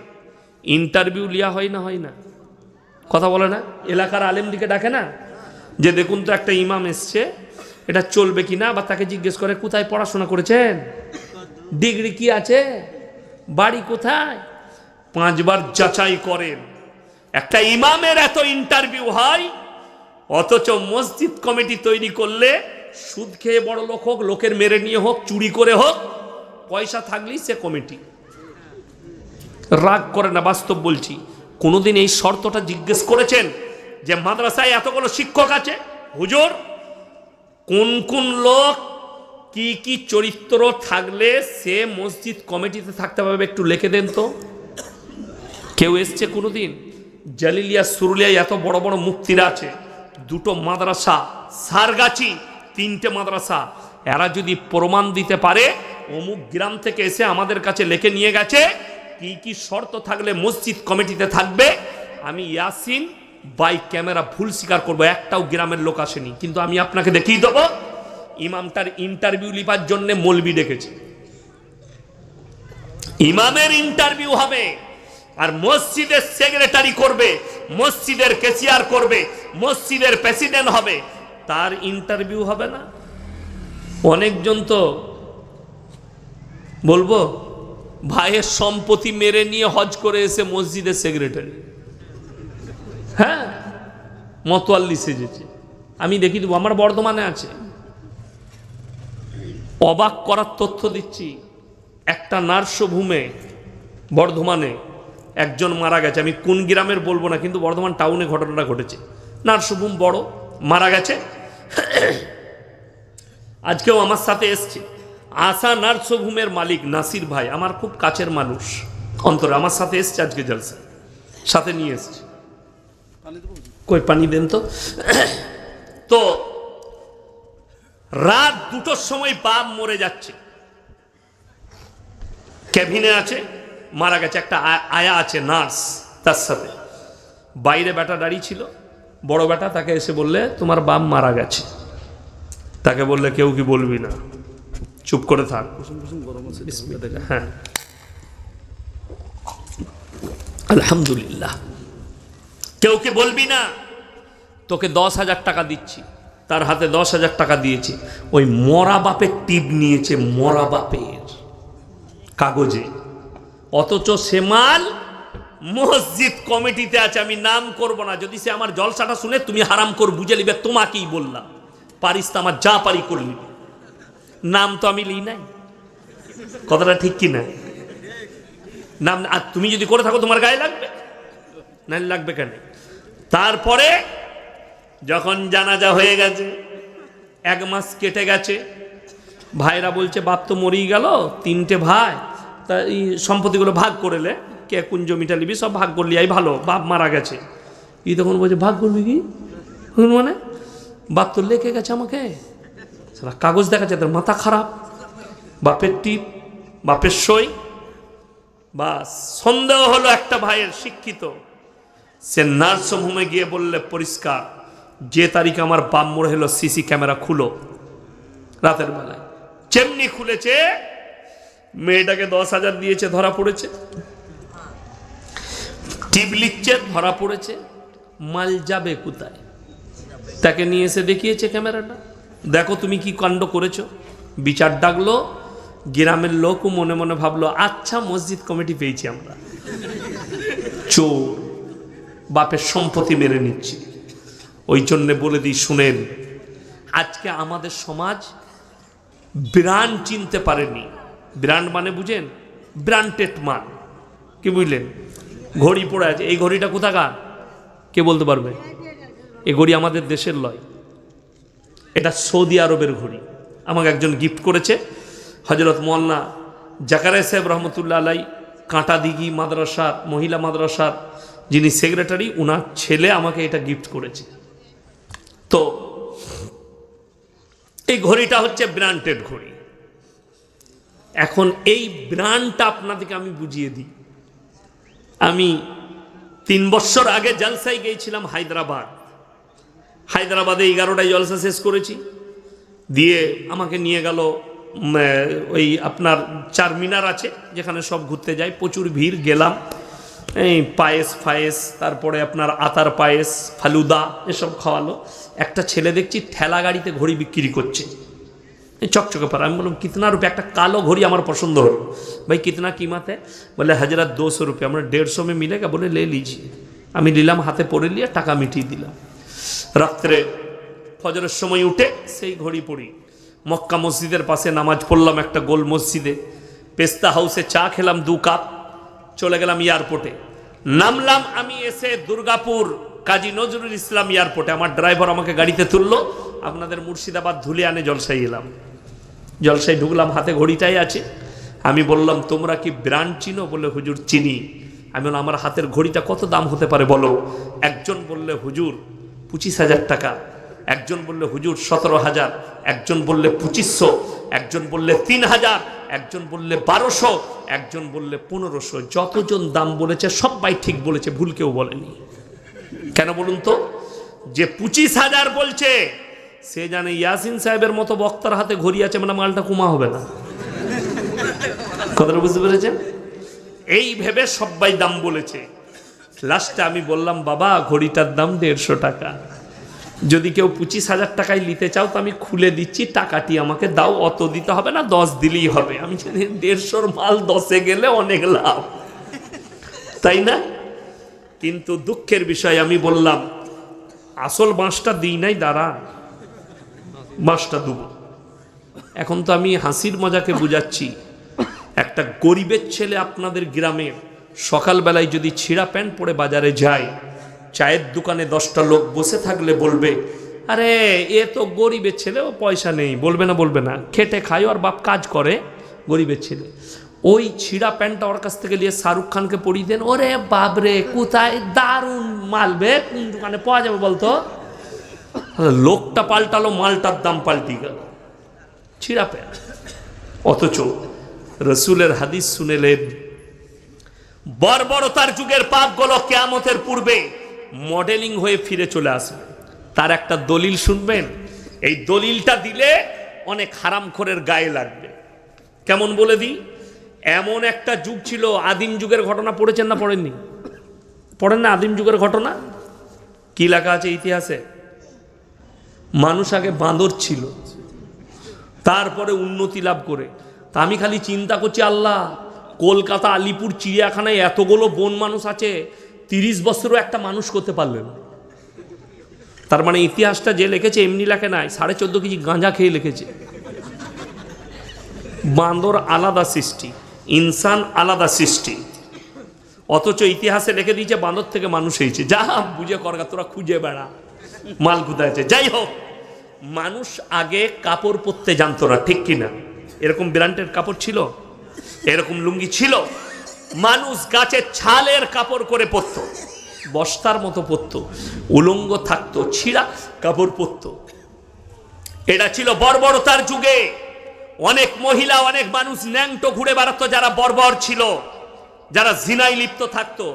ইন্টারভিউ লিয়া হয় না, হয় না? কথা বলে না? এলাকার আলেম দিকে ডাকে না, যে দেখুন তো একটা ইমাম এসছে, এটা চলবে কি না, বা তাকে জিজ্ঞেস করে কোথায় পড়াশোনা করেছেন, ডিগ্রি কি আছে, বাড়ি কোথায়, 5 বার যাচাই করেন। একটা ইমামের এত ইন্টারভিউ হয়, অথচ মসজিদ কমিটি তৈরি করলে সুদ খেয়ে বড় লোক হোক, লোকের মেরে নিয়ে হোক, চুরি করে হোক, পয়সা থাকলেই সে কমিটি। রাগ করে না, বাস্তব বলছি। কোনোদিন এই শর্তটা জিজ্ঞেস করেছেন যে মাদ্রাসায় এতগুলো শিক্ষক আছে, হুজুর কোন কোন লোক কি কি চরিত্র থাকলে সে মসজিদ কমিটিতে থাকতে পারবে, একটু লিখে দেন তো? কেউ এসছে কোনোদিন? জালিলিয়া সুরুলিয়া এত বড় বড় মুফতিরা আছে, 2টো মাদ্রাসা, সারগাছি 3টে মাদ্রাসা, এরা যদি প্রমাণ দিতে পারে অমুক গ্রাম থেকে এসে আমাদের কাছে লিখে নিয়ে গেছে কি কি শর্ত থাকলে মসজিদ কমিটিতে থাকবে, আমি ইয়াসিন বাই ক্যামেরা ভুল স্বীকার করবো, একটাও গ্রামের লোক আসেনি। কিন্তু আমি আপনাকে দেখিয়ে দেবো, ইমামটার ইন্টারভিউ লিবার জন্য মৌলবি ডেকেছে। ইমামের ইন্টারভিউ হবে, আর মসজিদের সেক্রেটারি করবে, মসজিদের ক্যাশিয়ার করবে, মসজিদের প্রেসিডেন্ট হবে, তার ইন্টারভিউ হবে না? অনেকজন তো বলবো ভাইয়ের সম্পত্তি মেরে নিয়ে হজ করে এসে মসজিদের সেক্রেটারি, হ্যাঁ, মতোয়াল্লি সেজেছে। আমি দেখি দেবো, আমার বর্ধমানে আছে। অবাক করার তথ্য দিচ্ছি, একটা নার্সভূমে বর্ধমানে একজন মারা গেছে। আমি কোন গ্রামের বলবো না, কিন্তু বর্ধমান টাউনে ঘটনাটা ঘটেছে। নার্সভূম বড়, মারা গেছে। আজকেও আমার সাথে এসছে আশা নার্সভূমের মালিক নাসির ভাই, আমার খুব কাছের মানুষ অন্তরে, আমার সাথে এসছে আজকে জলসা, সাথে নিয়ে এসছে। কই পানি দেন তো। তো রাত 2টোর সময় বাপ মরে যাচ্ছে, ক্যাবিনে আছে, মারা গেছে। একটা আয়া আছে নার্স, তার সাথে বাইরে বেটা দাঁড়িয়ে ছিল, বড় বেটা, তাকে এসে বললে তোমার বাপ মারা গেছে। তাকে বললে কেউ কি বলবি না, চুপ করে থাক। হ্যাঁ, আলহামদুলিল্লাহ, কেউ কি বলবি না, তোকে 10,000 টাকা দিচ্ছি। তার হাতে 10,000 টাকা দিয়েছে, ওই মরা বাপের টিপ নিয়েছে, মরা বাপের কাগজে, অথচ সে মাল মসজিদ কমিটিতে আছে। আমি নাম করব না, যদি সে আমার জলসাটা শুনে তুমি হারাম কর বুঝে নিবে, তোমাকেই বললাম, পারিস তো আমার যা পারি করে নিবে, নাম তো আমি লিই নাই। কথাটা ঠিক কি না? নাম, আর তুমি যদি করে থাকো তোমার গায়ে লাগবে না, লাগবে কেন? তারপরে যখন জানাজা হয়ে গেছে, 1 মাস কেটে গেছে, ভাইরা বলছে বাপ তো মরেই গেল, 3টে ভাই, তা এই সম্পত্তিগুলো ভাগ করলে, কে কোন জমিটা নিবি সব ভাগ করলি, আই ভালো, বাপ মারা গেছে। ই তখন বলছে ভাগ করবি কি মানে, বাপ তো লেখে গেছে আমাকে, সারা কাগজ দেখাচ্ছে, তার মাথা খারাপ, বাপের টিপ, বাপের সই। বাস সন্দেহ হলো একটা ভাইয়ের, শিক্ষিত, সে নার্সিংহোমে গিয়ে বললে পরিষ্কার, যে তারিখে আমার বাপ মরে হলো সিসি ক্যামেরা খুলো। রাতের বেলায় যেমনি খুলেছে, মেয়েটাকে 10,000 দিয়েছে, ধরা পড়েছে, টিপ লিখছে, ধরা পড়েছে। মাল যাবে কোথায়? তাকে নিয়ে এসে দেখিয়েছে ক্যামেরাটা, দেখো তুমি কি কাণ্ড করেছো। বিচার ডাকলো, গ্রামের লোকও মনে মনে ভাবলো আচ্ছা মসজিদ কমিটি পেয়েছি আমরা, চোর বাপের সম্পত্তি মেরে নিচ্ছি। ওই জন্যে বলে দিই শুনেন, আজকে আমাদের সমাজ ব্র্যান্ড চিনতে পারেনি। ব্র্যান্ড মানে বুঝেন, ব্র্যান্ডেড মাল, কি বুঝলেন? ঘড়ি পড়ে আছে, এই ঘড়িটা কোথাকার কে বলতে পারবে? এই ঘড়ি আমাদের দেশের লয়, এটা সৌদি আরবের ঘড়ি। আমাকে একজন গিফট করেছে, হজরত মোল্লা জাকারিয়া সাহেব রহমতুল্লাহ আলাই, কাঁটাদিঘি মাদ্রাসার মহিলা মাদ্রাসার যিনি সেক্রেটারি, ওনার ছেলে আমাকে এটা গিফট করেছে। তো এই ঘড়িটা হচ্ছে ব্র্যান্ডেড ঘড়ি। এখন এই ব্র্যান্ডটা আপনাদেরকে আমি বুঝিয়ে দিই। আমি 3 বছর আগে জলসায় গিয়েছিলাম হায়দ্রাবাদে 11টায় জলসা শেষ করেছি, দিয়ে আমাকে নিয়ে গেল ওই আপনার চারমিনার আছে যেখানে সব ঘুরতে যায়, প্রচুর ভিড়। গেলাম, এই পায়েস, তারপরে আপনার আতার পায়েস, ফালুদা এসব খাওয়ালো। একটা ছেলে দেখছি ঠেলা গাড়িতে ঘড়ি বিক্রি করছে, চকচকে পারা। আমি বললাম কিতনা রুপে? একটা কালো ঘড়ি আমার পছন্দ হলো। ভাই কিতনা কিমাত হ্যাঁ? বলে হাজরাত 200 রুপये। আমরা 150 में मिलेगा? বলে লে লিজিয়ে। আমি নিলাম, হাতে পরে নিয়ে টাকা মিটিয়ে দিলাম। রাত্রে ফজরের সময় উঠে সেই ঘড়ি পড়ি, মক্কা মসজিদের পাশে নামাজ পড়লাম একটা গোল মসজিদে, পেস্তা হাউসে চা খেলাম 2 কাপ, চলে গেলাম এয়ারপোর্টে। নামলাম আমি এসে দুর্গাপুর কাজী নজরুল ইসলাম এয়ারপোর্টে। আমার ড্রাইভার আমাকে গাড়িতে তুললো, আপনাদের মুর্শিদাবাদ ধুলিয়ানে জলসায় এলাম। জলসায় ঢুকলাম, হাতে ঘড়িটাই আছে। আমি বললাম তোমরা কি ব্র্যান্ড চিনো? বলে হুজুর চিনি। আমি বললাম আমার হাতের ঘড়িটা কত দাম হতে পারে বলো। একজন বললে হুজুর 25,000 টাকা, একজন বললে হুজুর 17,000, একজন বললে 2500, একজন বললে 3,000, একজন বললে 1200, একজন বললে 1500। যতজন দাম বলেছে সবাই ঠিক বলেছে, ভুল কেউ বলেনি। কেন বলুন তো? যে 25,000 বলছে সে জানে ইয়াসিন সাহেবের মতো বক্তার হাতে ঘড়ি আছে, মানে মালটা কমা হবে না। কথাটা বুঝতে পেরেছেন? এই ভেবে সবাই দাম বলেছে। লাস্টে আমি বললাম বাবা ঘড়িটার দাম 150 টাকা, যদি কেউ 25,000 টাকায় নিতে চাও তো আমি খুলে দিচ্ছি, টাকাটি আমাকে দাও, অত দিতে হবে না, 10 দিলেই হবে। আমি জানি 150 মাল 10-এ গেলে অনেক লাভ, তাই না? কিন্তু দুঃখের বিষয় আমি বললাম আসল বাঁশটা দিই নাই, দাঁড়া বাঁশটা দেবো। এখন তো আমি হাসির মজাকে বুঝাচ্ছি, একটা গরিবের ছেলে আপনাদের গ্রামে সকালবেলায় যদি ছিঁড়া প্যান্ট পরে বাজারে যায়, চায়ের দোকানে 10টা লোক বসে থাকলে বলবে আরে এ তো গরিবের ছেলে, ও পয়সা নেই। বলবে না? বলবে না? খেটে খায়, আর বাপ কাজ করে, গরিবের ছেলে। ওই ছিঁড়া প্যান্টটা ওর কাছ থেকে নিয়ে শাহরুখ খানকে পরিয়ে দেন, ওরে বাবরে কোথায় দারুণ মালবে, কোন দোকানে পাওয়া যাবে বলতো? লোকটা পাল্টালো, মালটার দাম পাল্টি গেল, ছিঁড়া প্যান্ট। অথচ রসুলের হাদিস শুনেলেন বর্বরতার যুগের পাপগুলো কিয়ামতের পূর্বে মডেলিং হয়ে ফিরে চলে আসবে। তার একটা দলিল শুনবেন, এই দলিলটা দিলে অনেক হারামখোরের গায়ে লাগবে। কেমন বলে দিই, এমন একটা যুগ ছিল, আদিম যুগের ঘটনা পড়েছেন না পড়েননি? পড়েন না আদিম যুগের ঘটনা? কি লেখা আছে ইতিহাসে? মানুষ আগে বাঁদর ছিল, তারপরে উন্নতি লাভ করে। তা আমি খালি চিন্তা করছি আল্লাহ, কলকাতা আলিপুর চিড়িয়াখানায় এতগুলো বন মানুষ আছে, 30 বছরও একটা মানুষ করতে পারলেন। তার মানে ইতিহাসটা যে লিখেছে এমনি লেখে নাই, 14.5 কেজি গাঁজা খেয়ে লিখেছে। বাঁদর আলাদা সৃষ্টি, ইনসান আলাদা সৃষ্টি, অথচ ইতিহাসে লিখে দিয়েছে বাঁদর থেকে মানুষ হয়েছে। যা বুঝে করগা, তোরা খুঁজে বেড়া মাল কোথায় আছে। যাই হোক, মানুষ আগে কাপড় পরতে জানতো না, ঠিক কিনা? এরকম ব্র্যান্ডের কাপড় ছিল, এরকম লুঙ্গি ছিল। মানুষ গাছের ছালের কাপড় করে পরতো, বস্তার মতো পরতো, উলঙ্গ থাকতো, ছিঁড়া কাপড় পরতো। এটা ছিল বর্বরতার যুগে। অনেক মহিলা, অনেক মানুষ ন্যাংটো ঘুরে বেড়াতো, যারা বর্বর ছিল, যারা জিনায় লিপ্ত থাকতো।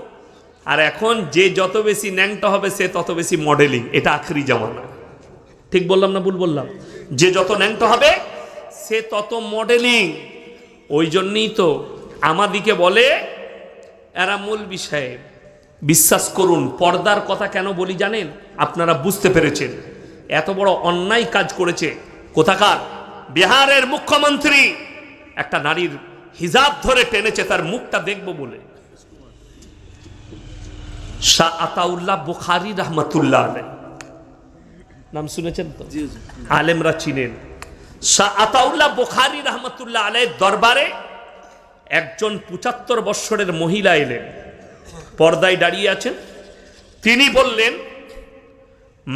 আর এখন যে যত বেশি ন্যাংটো হবে সে তত বেশি মডেলিং। এটা আখরি জামানা, ঠিক বললাম না ভুল বললাম? যে যত ন্যাংটো হবে সে তত মডেলিং। ওই জন্যই তো আমাদিকে বলে এরা মৌলবি সাহেব, বিশ্বাস করুন পর্দার কথা কেন বলি জানেন? আপনারা বুঝতে পেরেছেন। এত বড় অন্যায় কাজ করেছে। কোথাকার বিহারের মুখ্যমন্ত্রী একটা নারীর হিজাব ধরে টেনেছে তার মুখটা দেখবো বলে। শাহ আতাউল্লাহ বুখারী রহমতুল্লাহ আলাইহি, নাম শুনেছেন তো? আলেমরা চিনেন। শাহ আতাউল্লাহ বুখারী রহমতুল্লাহ আলাইহির দরবারে একজন 75 বৎসরের মহিলা এলেন, পর্দায় দাঁড়িয়ে আছেন। তিনি বললেন,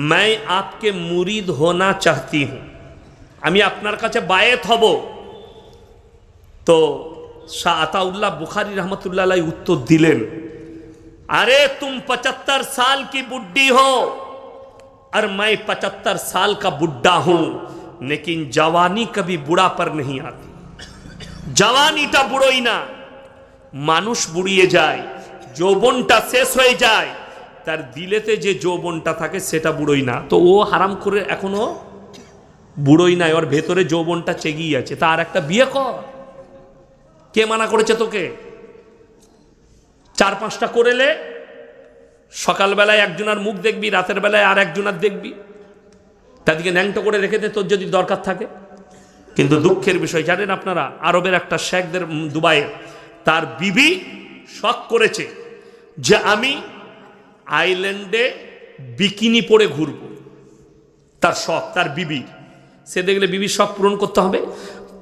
मैं आपके मुरीद होना चाहती हूं, আমি আপনার কাছে বায়েত হব। তো শাহ আতাউল্লাহ বুখারী রহমতুল্লাহ আলাইহি উত্তর দিলেন, अरे तुम 75 साल की बुड्ढी हो और मैं 75 साल का बुड्ढा हूं, लेकिन जवानी कभी बुढ़ा पर नहीं आती। जवानीटा बुড়োই না, মানুষ বুড়িয়ে যায়, যৌবনটা শেষ হয়ে যায়, তার দিলেতে যে যৌবনটা থাকে সেটা বুড়োই না। তো ও হারাম করে এখনো বুড়োই নাই, ওর ভেতরে যৌবনটা চেগিয়ে আছে, তার একটা বিয়ে কর। কে মানা করেছে তোকে? 4-5টা করেলে সকালবেলায় একজনের মুখ দেখবি, রাতের বেলায় আর একজনের দেখবি, তাদেরকে ন্যাংটো করে রেখে দে তোর যদি দরকার থাকে। কিন্তু দুঃখের বিষয় জানেন আপনারা, আরবের একটা শেখদের দুবাইয়ে তার বিবি শখ করেছে যে আমি আইল্যান্ডে বিকিনি পরে ঘুরবো, তার শখ, তার বিবির। সে দেখলে বিবির শখ পূরণ করতে হবে,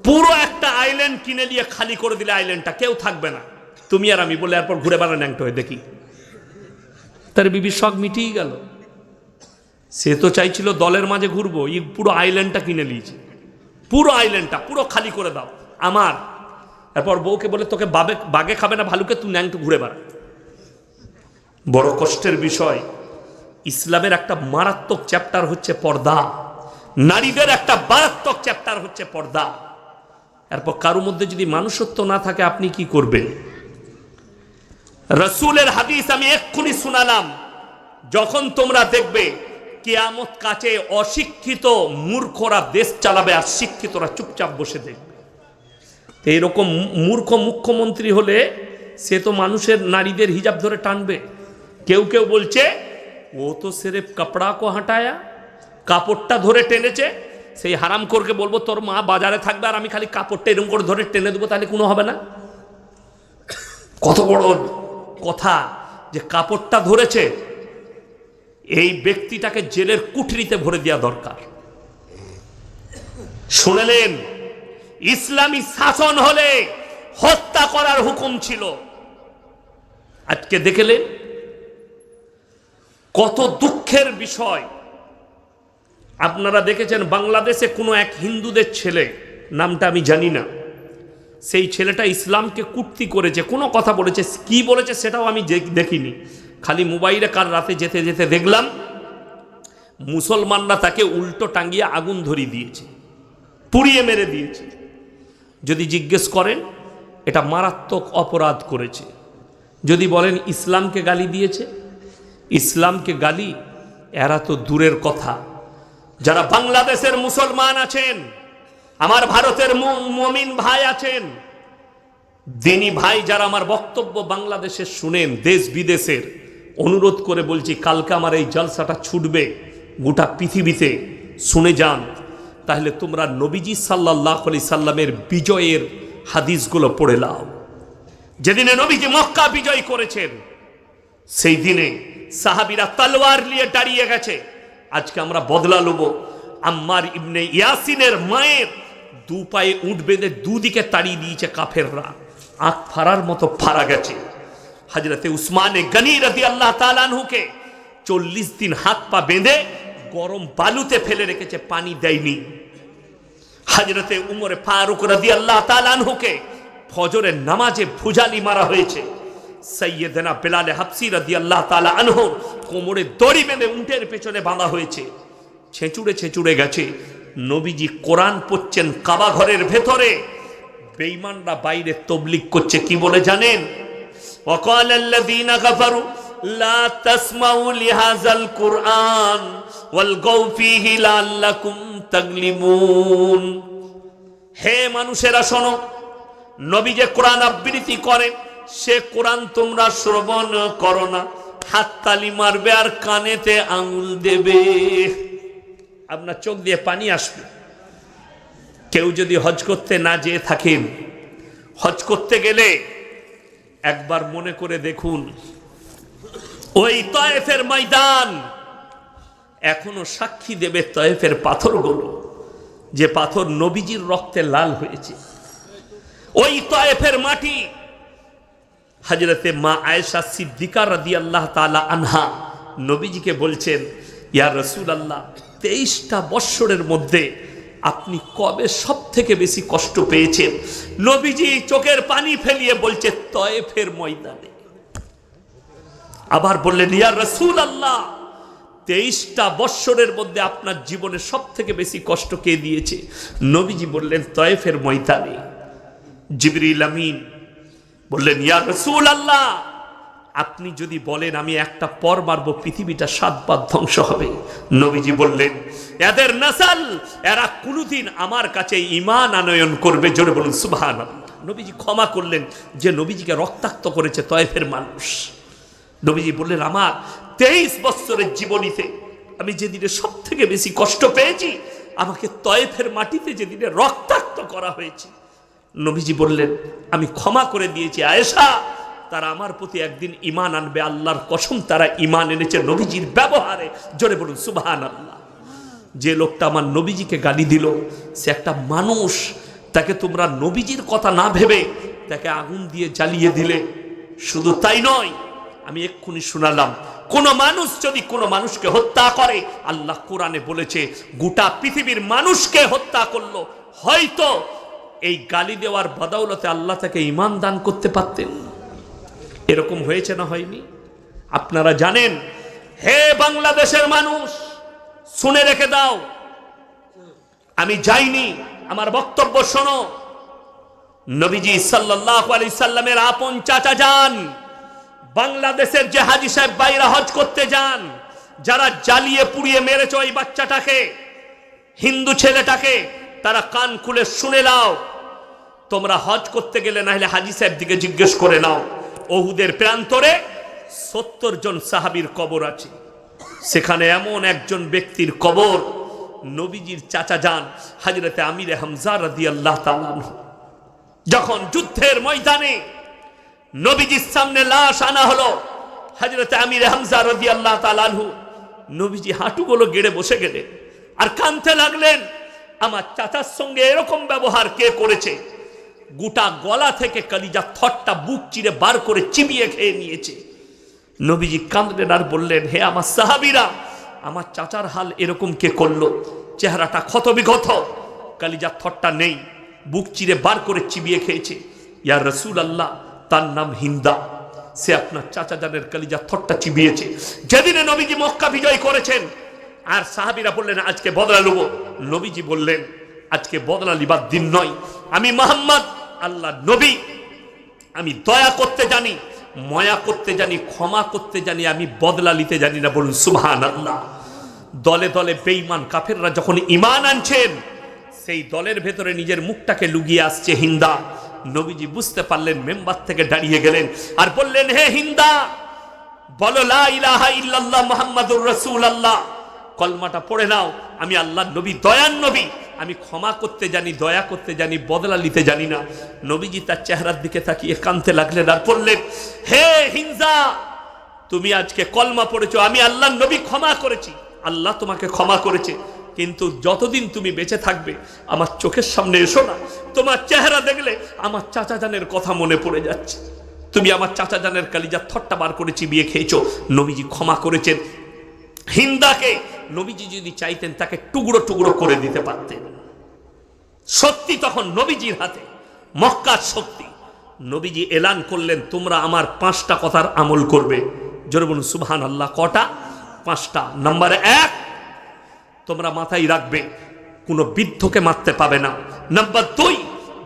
পুরো একটা আইল্যান্ড কিনে নিয়ে খালি করে দিলে আইল্যান্ডটা কেউ থাকবে না, তুমি আর আমি বলে এরপর ঘুরে বেড়ানো ন্যাংটো হয়ে দেখি। তার বিবির শখ মিটিয়ে গেল। সে তো চাইছিল দলের মাঝে ঘুরবো, এই পুরো আইল্যান্ডটা কিনে নিয়েছে, পুরো আইল্যান্ডটা পুরো খালি করে দাও আমার। এরপর বউকে বলে তোকে বাগে খাবে না ভালুকে, তুই ন্যাংটো ঘুরে বেড়া। বড় কষ্টের বিষয়, ইসলামের একটা মারাত্মক চ্যাপ্টার হচ্ছে পর্দা, নারীদের একটা মারাত্মক চ্যাপ্টার হচ্ছে পর্দা। এরপর কারোর মধ্যে যদি মানুষত্ব না থাকে আপনি কি করবেন? রাসূলের হাদিস আমি এক্ষুনি শোনালাম, যখন তোমরা দেখবে কিয়ামত কাছে অশিক্ষিত মূর্খরা দেশ চালাবে আর শিক্ষিতরা চুপচাপ বসে দেখবে। এইরকম মূর্খ মুখ্যমন্ত্রী হলে সে তো মানুষের নারীদের হিজাব ধরে টানবে। কেউ কেউ বলছে ও তো সিরেফ কাপড়া কো হাঁটায়া, কাপড়টা ধরে টেনেছে। সেই হারাম করকে বলবো তোর মা বাজারে থাকবে আর আমি খালি কাপড়টা এরকম করে ধরে টেনে দেবো, তাহলে কোনো হবে না? কত বড় কথা যে কাপড়টা ধরেছে, এই ব্যক্তিটাকে জেলের কুঠরিতে ভরে দেওয়া দরকার। শুনলেন, ইসলামী শাসন হলে হত্যা করার হুকুম ছিল। আজকে দেখলেন কত দুঃখের বিষয়। আপনারা দেখেছেন বাংলাদেশে কোনো এক হিন্দুদের ছেলে, নামটা আমি জানি না, সেই ছেলেটা ইসলামকে কুটতি করেছে, কোনো কথা বলেছে, কি বলেছে সেটাও আমি দেখিনি, খালি মোবাইলে কাল রাতে যেতে যেতে দেখলাম মুসলমানরা তাকে উল্টো টাঙ্গিয়ে আগুন ধরিয়ে দিয়েছে, পুড়িয়ে মেরে দিয়েছে। যদি জিজ্ঞেস করেন এটা মারাত্মক অপরাধ করেছে। যদি বলেন ইসলামকে গালি দিয়েছে, ইসলামকে গালি এরা তো দূরের কথা। যারা বাংলাদেশের মুসলমান আছেন, আমার ভারতের মুমিন ভাই আছেন, দিনী ভাই যারা আমার বক্তব্য বাংলাদেশে শুনেন, দেশ বিদেশের, অনুরোধ করে বলছি কালকে আমার এই জলসাটা ছুটবে গোটা পৃথিবীতে, শুনে যান। তাহলে তোমরা নবীজি সাল্লাল্লাহু আলাইহি সাল্লামের বিজয়ের হাদিসগুলো পড়ে নাও। যেদিনে নবীজি মক্কা বিজয় করেছেন সেই দিনে সাহাবীরা তলোয়ার নিয়ে দাঁড়িয়ে গেছে। আজকে আমরা বদলা নেব। আম্মার ইবনে ইয়াসিনের মায়ের দু পায়ে উঠ বেঁধে দুদিকে তাড়িয়ে দিয়েছে কাফেররা, আখ ফারার মতো ফারা গেছে। হযরতে উসমানে গনি রাদিয়াল্লাহু তাআলা আনহুকে 40 দিন হাত পা বেঁধে গরম বালুতে ফেলে রেখেছে, পানি দেয়নি। হযরতে উমর ফারুক রাদিয়াল্লাহু তাআলা আনহুকে ফজরের নামাজে ভুজালি মারা হয়েছে। সৈয়দনা বেলাল হাবসি রাদিয়াল্লাহু তাআলা আনহু কোমরে দড়ি বেঁধে উটের পেছনে বাঁধা হয়েছে, ছেঁচুড়ে ছেঁচুড়ে গেছে। নবীজি কোরআন পড়ছেন কাবা ঘরের ভেতরে, বেঈমানরা বাইরে তবলিগ করছে, কি বলে জানেন? ওয়াকাল আল্লাযীনা কাফারু লা তাসমাউ লিহাযাল কুরআন ওয়ালগাউ ফীহি লাআল্লাকুম তাগলিবুন। হে মানুষেরা শোনো, নবী যে কোরআন আবৃত্তি করে সে কোরআন তোমরা শ্রবণ করো না, হাততালি মারবে আর কানেতে আঙুল দেবে। আপনার চোখ দিয়ে পানি আসবে। কেউ যদি হজ করতে না যেয়ে থাকেন, হজ করতে গেলে একবার মনে করে দেখুন, ওই তয়েফের ময়দান এখনো সাক্ষী দেবে তয়েফের পাথরগুলো, যে পাথর নবীজির রক্তে লাল হয়েছে। ওই তয়েফের মাটি হযরতে মা আয়েশা সিদ্দিকা রাদিয়াল্লাহু তাআলা আনহা নবীজিকে বলছেন, ইয়া রাসূলুল্লাহ, 23টা বৎসরের মধ্যে আপনি কবে সব থেকে বেশি কষ্ট পেয়েছেন? নবীজি চোখের পানি ফেলিয়ে বলছে, তয়েফের ময়দানে। আবার বললেন, ইয়া রাসূলুল্লাহ, 23টা বৎসরের মধ্যে আপনার জীবনে সব থেকে বেশি কষ্ট কে দিয়েছে? নবীজি বললেন, তয়েফের ময়দানে। জিবরিল আমিন বললেন, ইয়া রাসূলুল্লাহ, আপনি যদি বলেন আমি একটা পর মারবো, পৃথিবীটা 7 বার ধ্বংস হবে। নবীজি বললেন, এদের নাসাল, এরা কোনোদিন আমার কাছে ঈমান আনয়ন করবে। জোরে বলুন সুবহানাল্লাহ। নবীজি ক্ষমা করলেন যে নবীজিকে রক্তাক্ত করেছে তয়েফের মানুষ। নবীজি বললেন, আমার 23 বছরের জীবনীতে আমি যেদিনে সব থেকে বেশি কষ্ট পেয়েছি, আমাকে তয়েফের মাটিতে যেদিনে রক্তাক্ত করা হয়েছে। নবীজি বললেন, আমি ক্ষমা করে দিয়েছি আয়েশা, তারা আমার প্রতি একদিন ঈমান আনবে। আল্লাহর কসম, তারা ঈমান এনেছে নবীজির ব্যবহারে। জোরে বলুন সুবহানাল্লাহ। যে লোকটা আমার নবীজিকে গালি দিল, সে একটা মানুষ, তাকে তোমরা নবীজির কথা না ভেবে তাকে আগুন দিয়ে জ্বালিয়ে দিলে। শুধু তাই নয়, আমি এক্ষুনি শোনালাম, কোন মানুষ যদি কোন মানুষকে হত্যা করে, আল্লাহ কোরআনে বলেছে গোটা পৃথিবীর মানুষকে হত্যা করলো, হয়তো এই গালি দেওয়ার বদৌলতে আল্লাহ তাকে ঈমান দান করতে পারতেন। এরকম হয়েছে না হয়নি? আপনারা জানেন। হে বাংলাদেশের মানুষ, শুনে রেখে দাও, আমি যাইনি, আমার বক্তব্য শোনো। নবীজি সাল্লাল্লাহু আলাইহি সাল্লামের আপন চাচা যান, বাংলাদেশের যে হাজী সাহেব বাইরা হজ করতে যান, যারা জ্বালিয়ে পুড়িয়ে মেরেছে ওই বাচ্চাটাকে, হিন্দু ছেলেটাকে, তারা কান খুলে শুনে নাও। তোমরা হজ করতে গেলে না হলে হাজী সাহেব দিকে জিজ্ঞেস করে নাও, ওহুদের প্রান্তরে 70 জন সাহাবীর কবর আছে। সেখানে এমন একজন ব্যক্তির কবর, নবীজির চাচা যান হযরতে আমির হামজা রাদিয়াল্লাহু তাআলা আনহু। যখন যুদ্ধের ময়দানে নবীজির সামনে লাশ আনা হলো হযরতে আমির হামজা রাদিয়াল্লাহু তাআলা আনহু, নবীজি হাঁটুগুলো গেড়ে বসে গেলেন আর কাঁদতে লাগলেন, আমার চাচার সঙ্গে এরকম ব্যবহার কে করেছে? গোটা গলা থেকে কলিজা থটটা বুক চিরে বার করে চিবিয়ে খেয়ে নিয়েছে। নবীজি কাঁদলেন আর বললেন, হে আমার সাহাবীরা, আমার চাচার হাল এরকম কে করলো? চেহারাটা ক্ষত বিক্ষত, কলিজা থটটা নেই, বুক চিরে বার করে চিবিয়ে খেয়েছে। ইয়া রাসূলুল্লাহ, তার নাম হিন্দা, সে আপনার চাচা জানের কলিজা থটটা চিবিয়েছে। যেদিনে নবীজি মক্কা বিজয় করেছেন, আর সাহাবীরা বললেন আজকে বদলা নেব। নবীজি বললেন, আজকে বদলা লিবার দিন নয়। আমি মুহাম্মদ আল্লাহ নবী, আমি দয়া করতে জানি, ময়া করতে জানি, ক্ষমা করতে জানি, আমি বদলা নিতে জানি না। বলুন সুবহানাল্লাহ। দলে দলে বেঈমান কাফেররা যখন ঈমান আনছেন, সেই দলের ভেতরে নিজের মুখটাকে লুকিয়ে আসছে হিন্দা। নবীজি বুঝতে পারলেন, মেম্বার থেকে দাঁড়িয়ে গেলেন আর বললেন, হে হিন্দা, বলো লা ইলাহা ইল্লাল্লাহ মুহাম্মাদুর রাসূলুল্লাহ, কলমাটা পড়ে নাও। আমি আল্লাহর নবী, দয়ার নবী, আমি ক্ষমা করতে জানি, দয়া করতে জানি, বদলা নিতে জানি না। নবীজি তার চেহারার দিকে তাকিয়ে কাঁদতে লাগলেন আর বললেন, হে হিন্দা, তুমি আজকে কলমা পড়েছো, আমি আল্লাহর নবী ক্ষমা করেছি, আল্লাহ তোমাকে ক্ষমা করেছে, কিন্তু যতদিন তুমি বেঁচে থাকবে আমার চোখের সামনে এসো না। তোমার চেহারা দেখলে আমার চাচা জানের কথা মনে পড়ে যাচ্ছে। তুমি আমার চাচা জানের কলিজা থট্টা বার করে চিবিয়ে খেয়েছো। নবীজি ক্ষমা করেছেন হিন্দাকে। নবীজি যদি চাইতেন তাকে টুকরো টুকরো করে দিতে পারতেন। শক্তি তখন নবীজির হাতে, মক্কার শক্তি। নবীজি এলান করলেন, তোমরা আমার 5টা কথার আমল করবে। জোরে বলুন সুবহানাল্লাহ। কটা? 5টা। নাম্বার 1, তোমরা মাথায় রাখবে, কোনো বৃদ্ধকে মারতে পাবে না। নাম্বার 2,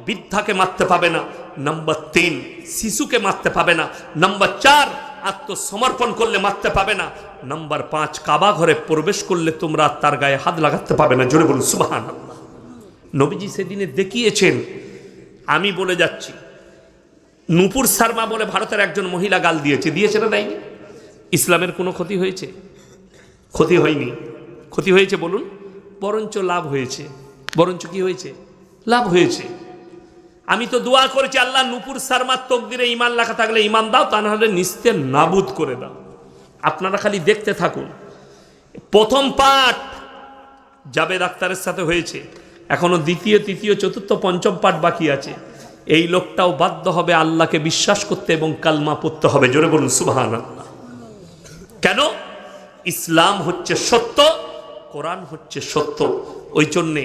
বৃদ্ধাকে মারতে পাবে না। নাম্বার 3, শিশুকে মারতে পাবে না। নাম্বার 4, আত্মসমর্পণ করলে মারতে পাবে না। নাম্বার 5, কাবা ঘরে প্রবেশ করলে তোমরা তার গায়ে হাত লাগাতে পাবে না। জোরে বলুন সুবহানাল্লাহ। নবীজি সেদিনে দেখিয়েছেন। আমি বলে যাচ্ছি, নূপুর শর্মা বলে ভারতের একজন মহিলা গাল দিয়েছে না দেয়নি? ইসলামের কোনো ক্ষতি হয়েছে? ক্ষতি হয়নি। ক্ষতি হয়েছে বলুন? বরঞ্চ লাভ হয়েছে, বরঞ্চ কি হয়েছে, লাভ হয়েছে। আমি তো দোয়া করেছি, আল্লাহ নূপুর শর্মার তকদিরে ঈমান লেখা থাকলে ঈমান দাও, তা না হলে নিস্তে নাবুদ করে দাও। আপনারা খালি দেখতে থাকুন। প্রথম পাঠ জাবেদ আখতারের সাথে হয়েছে, এখনো দ্বিতীয়, তৃতীয়, চতুর্থ, পঞ্চম পাঠ বাকি আছে। এই লোকটাও বাধ্য হবে আল্লাহকে বিশ্বাস করতে এবং কালমা পড়তে হবে। জোরে বলুন সুবহানাল্লাহ। কেন? ইসলাম হচ্ছে সত্য, কোরআন হচ্ছে সত্য। ওই জন্যে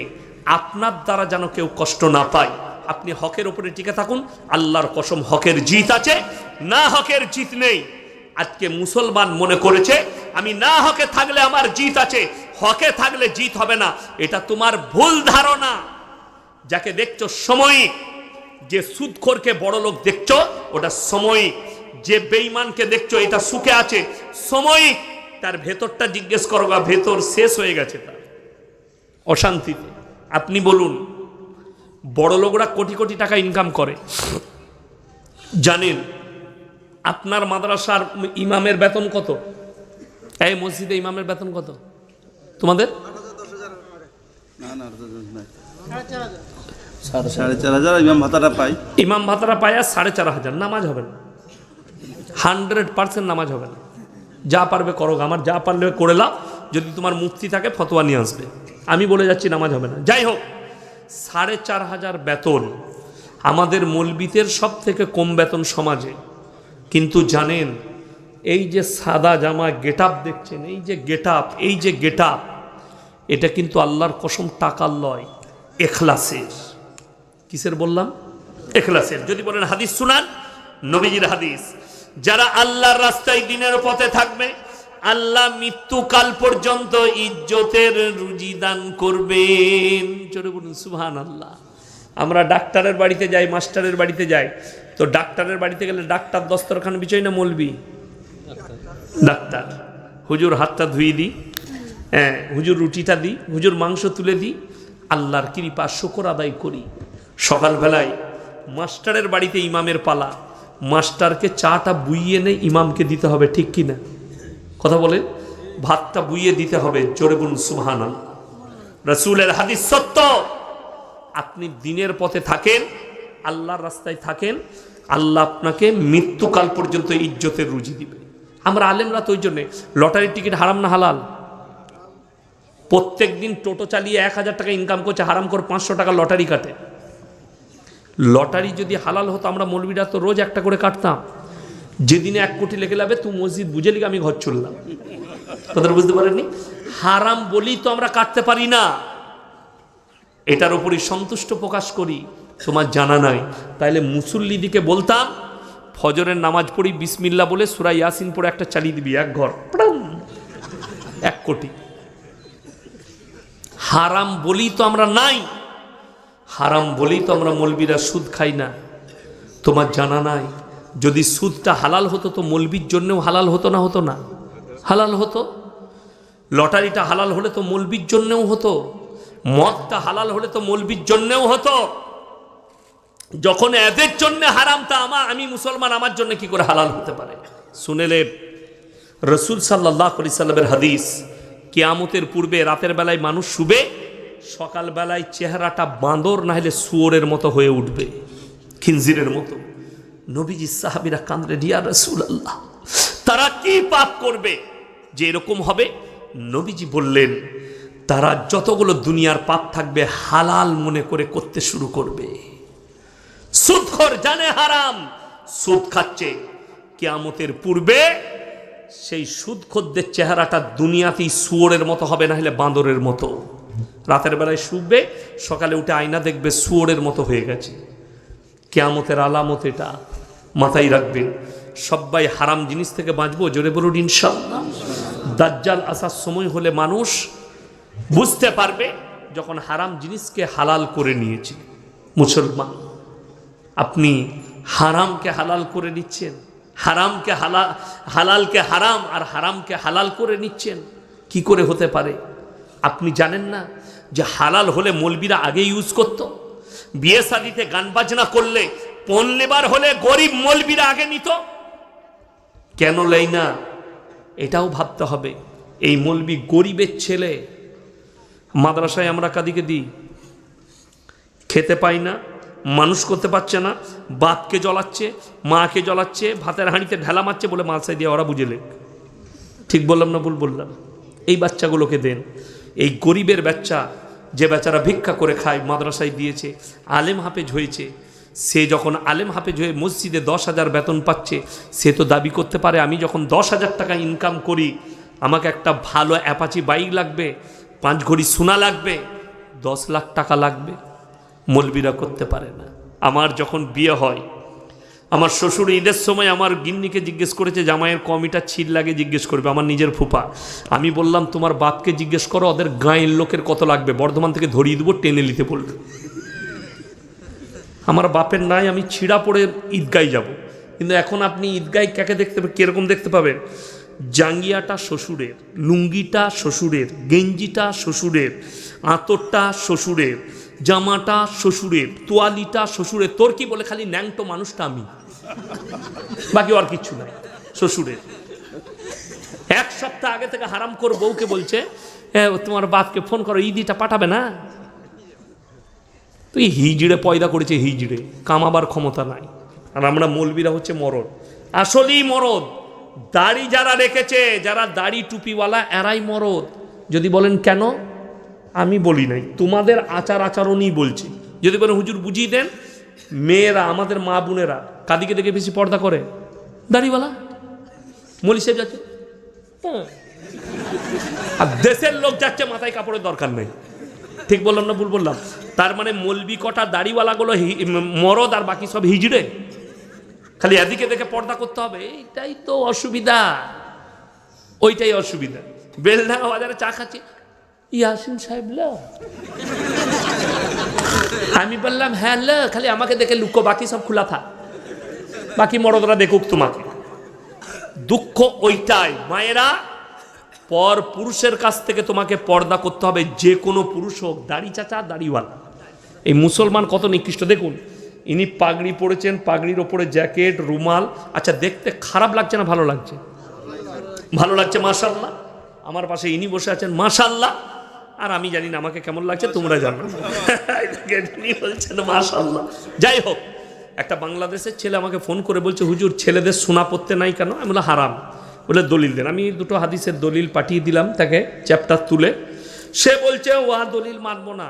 আপনার দ্বারা যেন কেউ কষ্ট না পায়, আপনি হকের উপরে টিকে থাকুন। আল্লাহর কসম, হকের জিত আছে, না হকের জিত নেই। আজকে মুসলমান মনে করেছে আমি না হকে থাকলে আমার জিত আছে, হকে থাকলে জিত হবে না। এটা তোমার ভুল ধারণা। যাকে দেখছো সাময়িক, যে সুদখোরকে বড় লোক দেখছো ওটা সাময়িক, যে বেঈমানকে দেখছো এটা সুখে আছে সাময়িক, তার ভেতরটা জিজ্ঞেস করো, ভেতর শেষ হয়ে গেছে তার অশান্তিতে। আপনি বলুন, বড় লোকরা কোটি কোটি টাকা ইনকাম করে, জানেন আপনার মাদ্রাসার ইমামের বেতন কত? এই মসজিদে ইমামের বেতন কত তোমাদের? 4,500 ইমাম ভাতাটা পাই। ইমাম ভাতাটা পায় আর 4,500। নামাজ হবে না, 100% নামাজ হবে না। যা পারবে করো, আমার যা পারলে করে লাও। যদি তোমার মুফতি থাকে ফতোয়া নিয়ে আসবে, আমি বলে যাচ্ছি নামাজ হবে না। যাই হোক, 4,500 বেতন আমাদের মৌলবীদের সব থেকে কম বেতন সমাজে। কিন্তু জানেন, এই যে সাদা জামা গেট আপ দেখছেন, এই যে গেট আপ, এই যে গেট আপ, এটা কিন্তু আল্লাহর কসম টাকার লয়, এখলাসের। কিসের বললাম? এখলাসের। যদি বলেন হাদিস শুনান, নবীজির হাদিস, যারা আল্লাহর রাস্তায় দিনের পথে থাকবে আল্লাহ মৃত্যুকাল পর্যন্ত ইজ্জতের রুজি দান করবেন। জোরে বলুন সুবহানাল্লাহ। আমরা ডাক্তারের বাড়িতে যাই, মাস্টারের বাড়িতে যাই, তো ডাক্তারের বাড়িতে গেলে ডাক্তার দস্তরখান বিছাই না মৌলবি? ডাক্তার। হুজুর হাতটা ধুয়ে দিই, হ্যাঁ, হুজুর রুটিটা দিই, হুজুর মাংস তুলে দিই, আল্লাহর কৃপা শুকর আদায় করি। সকালবেলায় মাস্টারের বাড়িতে ইমামের পালা, মাস্টারকে চাটা বুইয়ে নেই ইমামকে দিতে হবে, ঠিক কি না? কথা বলেন, ভাতটা বুইয়ে দিতে হবে। জোরে বলুন সুবহানাল্লাহ। রাসূলের হাদিস সত্য। আপনি দিনের পথে থাকেন, আল্লাহর রাস্তায় থাকেন, আল্লাহ আপনাকে মৃত্যুকাল পর্যন্ত ইজ্জতের রুজি দিবে। আমরা আলেমরা তো ওই জন্যে, লটারির টিকিট হারাম না হালাল? প্রত্যেক দিন টোটো চালিয়ে 1,000 টাকা ইনকাম করছে, হারাম করে 500 টাকা লটারি কাটে। লটারি যদি হালাল হতো, আমরা মৌলবীরা তো রোজ একটা করে কাটতাম। যেদিনে 1 কোটি লেগে যাবে, তুই মসজিদ বুঝে লিখে আমি ঘর চললাম। কথা বুঝতে পারেননি? হারাম বলি তো আমরা কাটতে পারি না, এটার উপরই সন্তুষ্ট প্রকাশ করি। তোমার জানা নাই, তাইলে মুসল্লিদিকে বলতাম ফজরের নামাজ পড়ি, বিসমিল্লাহ বলে সূরা ইয়াসিন পড়ে একটা চালিয়ে দিবি, এক ঘর 1 কোটি। হারাম বলি তো আমরা নাই, হারাম বলেই তো আমরা মৌলবীরা সুদ খাই না। তোমার জানা নাই, যদি সুদটা হালাল হতো তো মৌলবীর জন্যও হালাল হতো না? হতো না? হালাল হতো। লটারিটা হালাল হলে তো মৌলবীর জন্যও হতো, মদটা হালাল হলে তো মৌলবীর জন্যও হতো। যখন এদের জন্য হারামটা আমি মুসলমান, আমার জন্য কি করে হালাল হতে পারে? শুনেলে রাসূল সাল্লাল্লাহু আলাইহি সাল্লামের হাদিস, কিয়ামতের পূর্বে রাতের বেলায় মানুষ শুবে, সকালবেলায় চেহারাটা বাঁদর না হলে শুয়োরের মতো হয়ে উঠবে, খিনজিরের মতো। নবীজি সাহাবীরা কাঁদলেন, ইয়া রাসূলুল্লাহ, তারা কি পাপ করবে যে এরকম হবে? নবীজি বললেন, তারা যতগুলো দুনিয়ার পাপ থাকবে হালাল মনে করে করতে শুরু করবে। সুদখোর জানে হারাম, সুদ খাচ্ছে, কিয়ামতের পূর্বে সেই সুদখোরদের চেহারাটা দুনিয়াতেই শুয়োরের মতো হবে, না হলে বাঁদরের মতো। রাতের বেলায় শুবে, সকালে উঠে আয়না দেখবে শুয়োরের মতো হয়ে গেছে। কিয়ামতের আলামত এটা, মাথায় রাখবেন। সবাই হারাম জিনিস থেকে বাঁচবো, জোরে বলুন ইনশাআল্লাহ। দাজ্জাল আসার সময় হলে মানুষ বুঝতে পারবে যখন হারাম জিনিসকে হালাল করে নিয়েছে। মুসলমান, আপনি হারামকে হালাল করে নিচ্ছেন, হারামকে হালালকে হারাম আর হারামকে হালাল করে নিচ্ছেন, কি করে হতে পারে? আপনি জানেন না যে হালাল হলে মৌলবীরা আগে ইউজ করত? বিয়ে শাদিতে গান বাজনা করলে, পণ লেবার হলে গরিব মৌলবীরা আগে নিত। কেন লেই না? এটাও ভাবতে হবে। এই মৌলবী গরিবের ছেলে, মাদ্রাসায় আমরা কাদিকে দিই, খেতে পাই না, মানুষ করতে পারছে না, বাপকে জ্বলাচ্ছে, মাকে জ্বলাচ্ছে, ভাতের হাঁড়িতে ঢেলা মারছে বলে মালসাই দিয়ে ওরা বুঝেলে। ঠিক বললাম না ভুল বললাম? এই বাচ্চাগুলোকে দেন। এই গরিবের বাচ্চা, যে বেচারা ভিক্ষা করে খায়, মাদ্রাসায় দিয়েছে, আলেম হাফেজ হয়েছে, সে যখন আলেম হাফেজ হয়ে মসজিদে 10,000 বেতন পাচ্ছে, সে তো দাবি করতে পারে আমি যখন 10,000 টাকা ইনকাম করি, আমাকে একটা ভালো অ্যাপাচি বাইক লাগবে, 5 ঘড়ি সোনা লাগবে, 10 লাখ টাকা লাগবে। মৌলবীরা করতে পারে না। আমার যখন বিয়ে হয়, আমার শ্বশুর ঈদের সময় আমার গিন্নিকে জিজ্ঞেস করেছে জামাইয়ের কমিটা ছিল লাগে, জিজ্ঞেস করবে আমার নিজের ফুপা। আমি বললাম তোমার বাপকে জিজ্ঞেস করো ওদের গাঁয়ের লোকের কত লাগবে, বর্ধমান থেকে ধরিয়ে দেবো, টেনে নিতে বলবে। আমার বাপের নাই, আমি ছিঁড়া পড়ে ঈদগায় যাব। কিন্তু এখন আপনি ঈদগায় কাকে দেখতে পাবেন, কীরকম দেখতে পাবেন? জাঙ্গিয়াটা শ্বশুরের, লুঙ্গিটা শ্বশুরের, গেঞ্জিটা শ্বশুরের, আঁতরটা শ্বশুরের, জামাটা শ্বশুরের, তোয়ালিটা শ্বশুরের। তোর কি বলে খালি ন্যাংটো মানুষটা আমি, বাকি আর কিচ্ছু নাই, শ্বশুরের। 1 সপ্তাহ আগে থেকে হারাম করে বউকে বলছে তোমার বাপকে ফোন করো, ঈদিটা পাঠাবে না। তুই হিজড়ে পয়দা করেছে, হিজড়ে কামাবার ক্ষমতা নাই। আর আমরা মৌলবীরা হচ্ছে মরদ, আসলেই মরদ। দাড়ি যারা রেখেছে, যারা দাড়ি টুপিওয়ালা, এরাই মরদ। যদি বলেন কেন, আমি বলি নাই, তোমাদের আচার আচরণই বলছি। যদি বলেন হুজুর বুঝিয়ে দেন, মেয়েরা, আমাদের মা বোনেরা কাদিকে দেখে বেশি পর্দা করে? দাড়িওয়ালা মলি সাহেব যাচ্ছে, আর দেশের লোক যাচ্ছে মাথায় কাপড়ের দরকার নেই। ঠিক বললাম না ভুল বললাম? তার মানে মলবি কটা দাড়িওয়ালাগুলো মরদ, আর বাকি সব হিজড়ে। খালি এদিকে দেখে পর্দা করতে হবে, এইটাই তো অসুবিধা, ওইটাই অসুবিধা। বেলডাঙ্গা বাজারে চা খাচ্ছি, ইয়াসিন সাহেব ল, আমি বললাম হ্যাঁ ল, খালি আমাকে দেখে লুকো, বাকি সব খোলা থাক, বাকি মরদরা দেখুক তোমাকে। দুঃখ ওইটাই মায়েরা, পর পুরুষের কাছ থেকে তোমাকে পর্দা করতে হবে, যে কোনো পুরুষ হোক, দাড়ি চাচা দাড়িওয়ালা। এই মুসলমান কত নিকৃষ্ট দেখুন, ইনি পাগড়ি পরেছেন, পাগড়ির ওপরে জ্যাকেট, রুমাল। আচ্ছা দেখতে খারাপ লাগছে না ভালো লাগছে? ভালো লাগছে, মাশাআল্লাহ। আমার পাশে ইনি বসে আছেন, মাশাআল্লাহ। আর আমি জানি না আমাকে কেমন লাগছে, তোমরা জানো। ইনি বলছেন মাশাআল্লাহ। যাই হোক, একটা বাংলাদেশের ছেলে আমাকে ফোন করে বলছে হুজুর ছেলেদের সোনা পড়তে নাই কেন? আমি বললাম হারাম। বলে দলিল দেন। আমি 2টো হাদিসের দলিল পাঠিয়ে দিলাম তাকে, চ্যাপ্টার তুলে। সে বলছে ও আর দলিল মানবো না।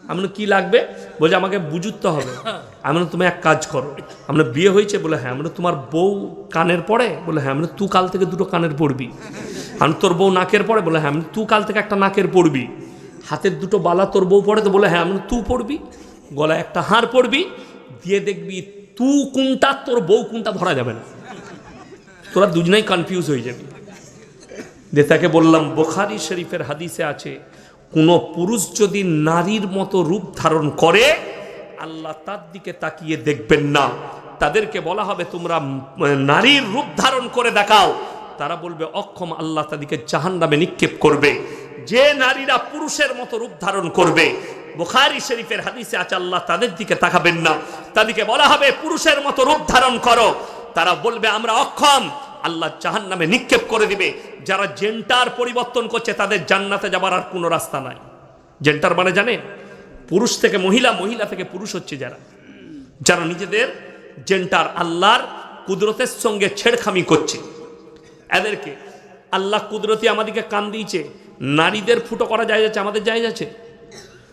আমি কি লাগবে? বলছে আমাকে বুঝতে হবে। আমি তুমি এক কাজ করো, আমরা বিয়ে হয়েছে? বলে হ্যাঁ। আমরা তোমার বউ কানের পড়ে? বলে হ্যাঁ। আমরা তুই কাল থেকে 2টো কানের পড়বি। আমি তোর বউ নাকের পড়ে? বলে হ্যাঁ। আমি তুই কাল থেকে একটা নাকের পড়বি। হাতের 2টো বালা তোর বউ পড়ে? তো বলে হ্যাঁ। আমি তুই পড়বি। গলায় একটা হাড় পড়বি, দিয়ে দেখবি তুই কোনটা তোর বউ কোনটা ধরা যাবে না, তোরা দুজনেই কনফিউজ হয়ে যাবি। তাকে বললাম বুখারী শরীফের হাদিসে আছে, কোন পুরুষ যদি নারীর মতো রূপ ধারণ করে, আল্লাহ তার দিকে তাকিয়ে দেখবেন না। তাদেরকে বলা হবে তোমরা নারীর রূপ ধারণ করে দেখাও। তারা বলবে অক্ষম, আল্লাহ তাদেরকে জাহান্নামে নিক্ষেপ করবে। যে নারীরা পুরুষের মতো রূপ ধারণ করবে, বুখারী শরীফের হাদিসে আছে, আল্লাহ তাদের দিকে তাকাবেন না। তাদেরকে বলা হবে পুরুষের মতো রূপ ধারণ করো। তারা বলবে আমরা অক্ষম, আল্লাহ জাহান্নামে নিক্ষেপ করে দিবে। যারা জেন্ডার পরিবর্তন করছে তাদের জান্নাতে যাবার আর কোনো রাস্তা নাই। জেন্ডার মানে জানেন? পুরুষ থেকে মহিলা, মহিলা থেকে পুরুষ হচ্ছে যারা, যারা নিজেদের জেন্ডার আল্লাহর কুদরতের সঙ্গে ছেড়খামি করছে, এদেরকে আল্লাহ কুদরতি আমাদেরকে কান দিয়েছে। নারীদের ফুটো করা যায় যাচ্ছে, আমাদের যায় যাচ্ছে।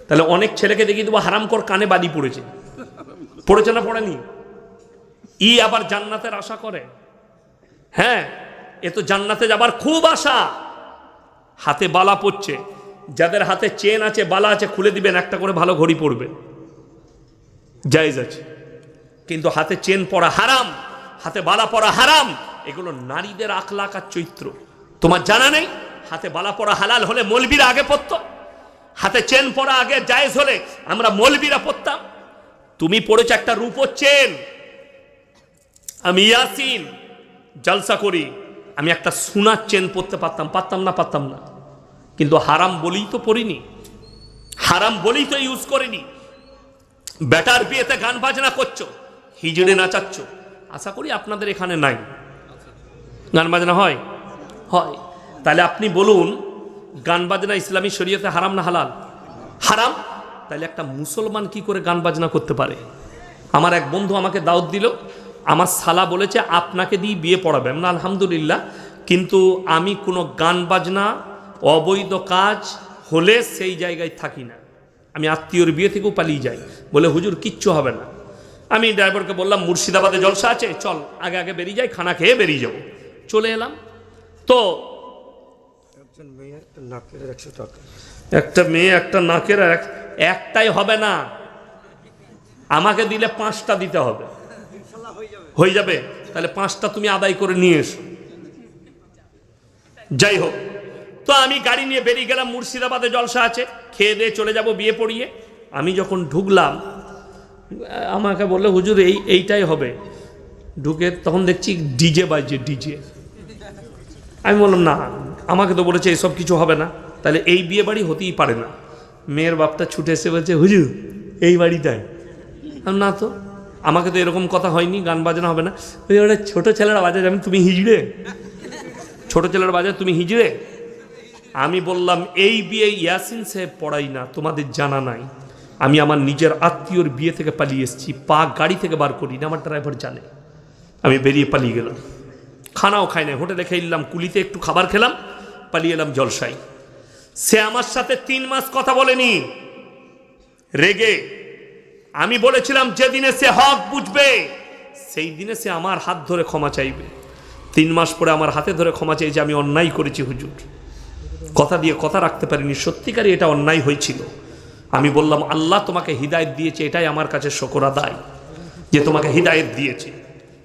তাহলে অনেক ছেলেকে দেখিয়ে দেবো হারামকর কানে বালি পড়েছে, পড়েছে না পড়েনি? আবার জান্নাতের আশা করে। হ্যাঁ, এ তো জান্নাতে যাবার খুব আশা। হাতে বালা পড়ছে, যাদের হাতে চেন আছে, বালা আছে, খুলে দিবেন, একটা করে ভালো ঘড়ি পড়বে, জায়েজ আছে। কিন্তু হাতে চেন পরা হারাম, হাতে বালা পরা হারাম। এগুলো নারীদের আখলাক আর চরিত্র। তোমার জানা নেই? হাতে বালা পরা হালাল হলে মৌলবীরা আগে পড়তো, হাতে চেন পরা আগে জায়েজ হলে আমরা মৌলবীরা পড়তাম। তুমি পড়েছো একটা রূপোর চেন। আমি ইয়াসিন জলসা করি, আমি একটা সোনার চেন পরতে পারতাম, পারতাম না? পারতাম না। কিন্তু হারাম বলেই তো পড়িনি, হারাম বলেই তো ইউজ করিনি। বেটার বিয়েতে গান বাজনা করছো, হিজড়ে নাচাচ্ছ। আশা করি আপনাদের এখানে নাই গান বাজনা হয়। হয় তাহলে আপনি বলুন, গান বাজনা ইসলামী শরীয়তে হারাম না হালাল? হারাম। তাহলে একটা মুসলমান কি করে গান বাজনা করতে পারে? আমার এক বন্ধু আমাকে দাওয়াত দিল, আমার শালা বলেছে আপনাকে দিয়ে বিয়ে পড়াবে। না আলহামদুলিল্লাহ, কিন্তু আমি কোনো গান বাজনা অবৈধ কাজ হলে সেই জায়গায় থাকি না। আমি আত্মীয়র বিয়ে থেকেও পালিয়ে যাই, বলে হুজুর কিচ্ছু হবে না। আমি ড্রাইভারকে বললাম মুর্শিদাবাদে জলসা আছে, চল আগে আগে বেরিয়ে যাই, খানা খেয়ে বেরিয়ে যাবো। চলে এলাম তো একটা মেয়ে একটা নাকের একটাই হবে না, আমাকে দিলে 5টা দিতে হবে। হয়ে যাবে? তাহলে 5টা তুমি আদায় করে নিয়ে এসো। যাই হোক, তো আমি গাড়ি নিয়ে বেরিয়ে গেলাম, মুর্শিদাবাদে জলসা আছে, খেয়ে দিয়ে চলে যাব বিয়ে পড়িয়ে। আমি যখন ঢুকলাম আমাকে বললো হুজুর এইটাই হবে। ঢুকে তখন দেখছি ডিজে বাজছে, ডিজে। আমি বললাম না, আমাকে তো বলেছে এসব কিছু হবে না, তাহলে এই বিয়ে বাড়ি হতেই পারে না। মেয়ের বাপটা ছুটে এসে বলছে হুজুর এই বাড়িটায়। না তো, আমাকে তো এরকম কথা হয়নি, গান বাজনা হবে না। ওই ওটা ছোটো ছেলেরা বাজায়, আমি তুমি হিজড়ে, ছোটো ছেলেরা বাজায় তুমি হিজড়ে। আমি বললাম এই বিয়ে ইয়াসিন সাহেব পড়াই না, তোমাদের জানা নাই। আমি আমার নিজের আত্মীয়র বিয়ে থেকে পালিয়ে এসেছি, পা গাড়ি থেকে বার করি না, আমার ড্রাইভার জানে। আমি বেরিয়ে পালিয়ে গেলাম, খানাও খাই না, হোটেলে খেলাম, কুলিতে একটু খাবার খেলাম, পালিয়ে এলাম জলসাই। সে আমার সাথে 3 মাস কথা বলেনি, রেগে। আমি বলেছিলাম যেদিনে সে হক বুঝবে সেই দিনে সে আমার হাত ধরে ক্ষমা চাইবে। 3 মাস পরে আমার হাতে ধরে ক্ষমা চাইছে, আমি অন্যায় করেছি হুজুর, কথা দিয়ে কথা রাখতে পারিনি, সত্যিকারই এটা অন্যায় হয়েছিল। আমি বললাম আল্লাহ তোমাকে হিদায়ত দিয়েছে, এটাই আমার কাছে শুকর আদায় যে তোমাকে হিদায়ত দিয়েছে।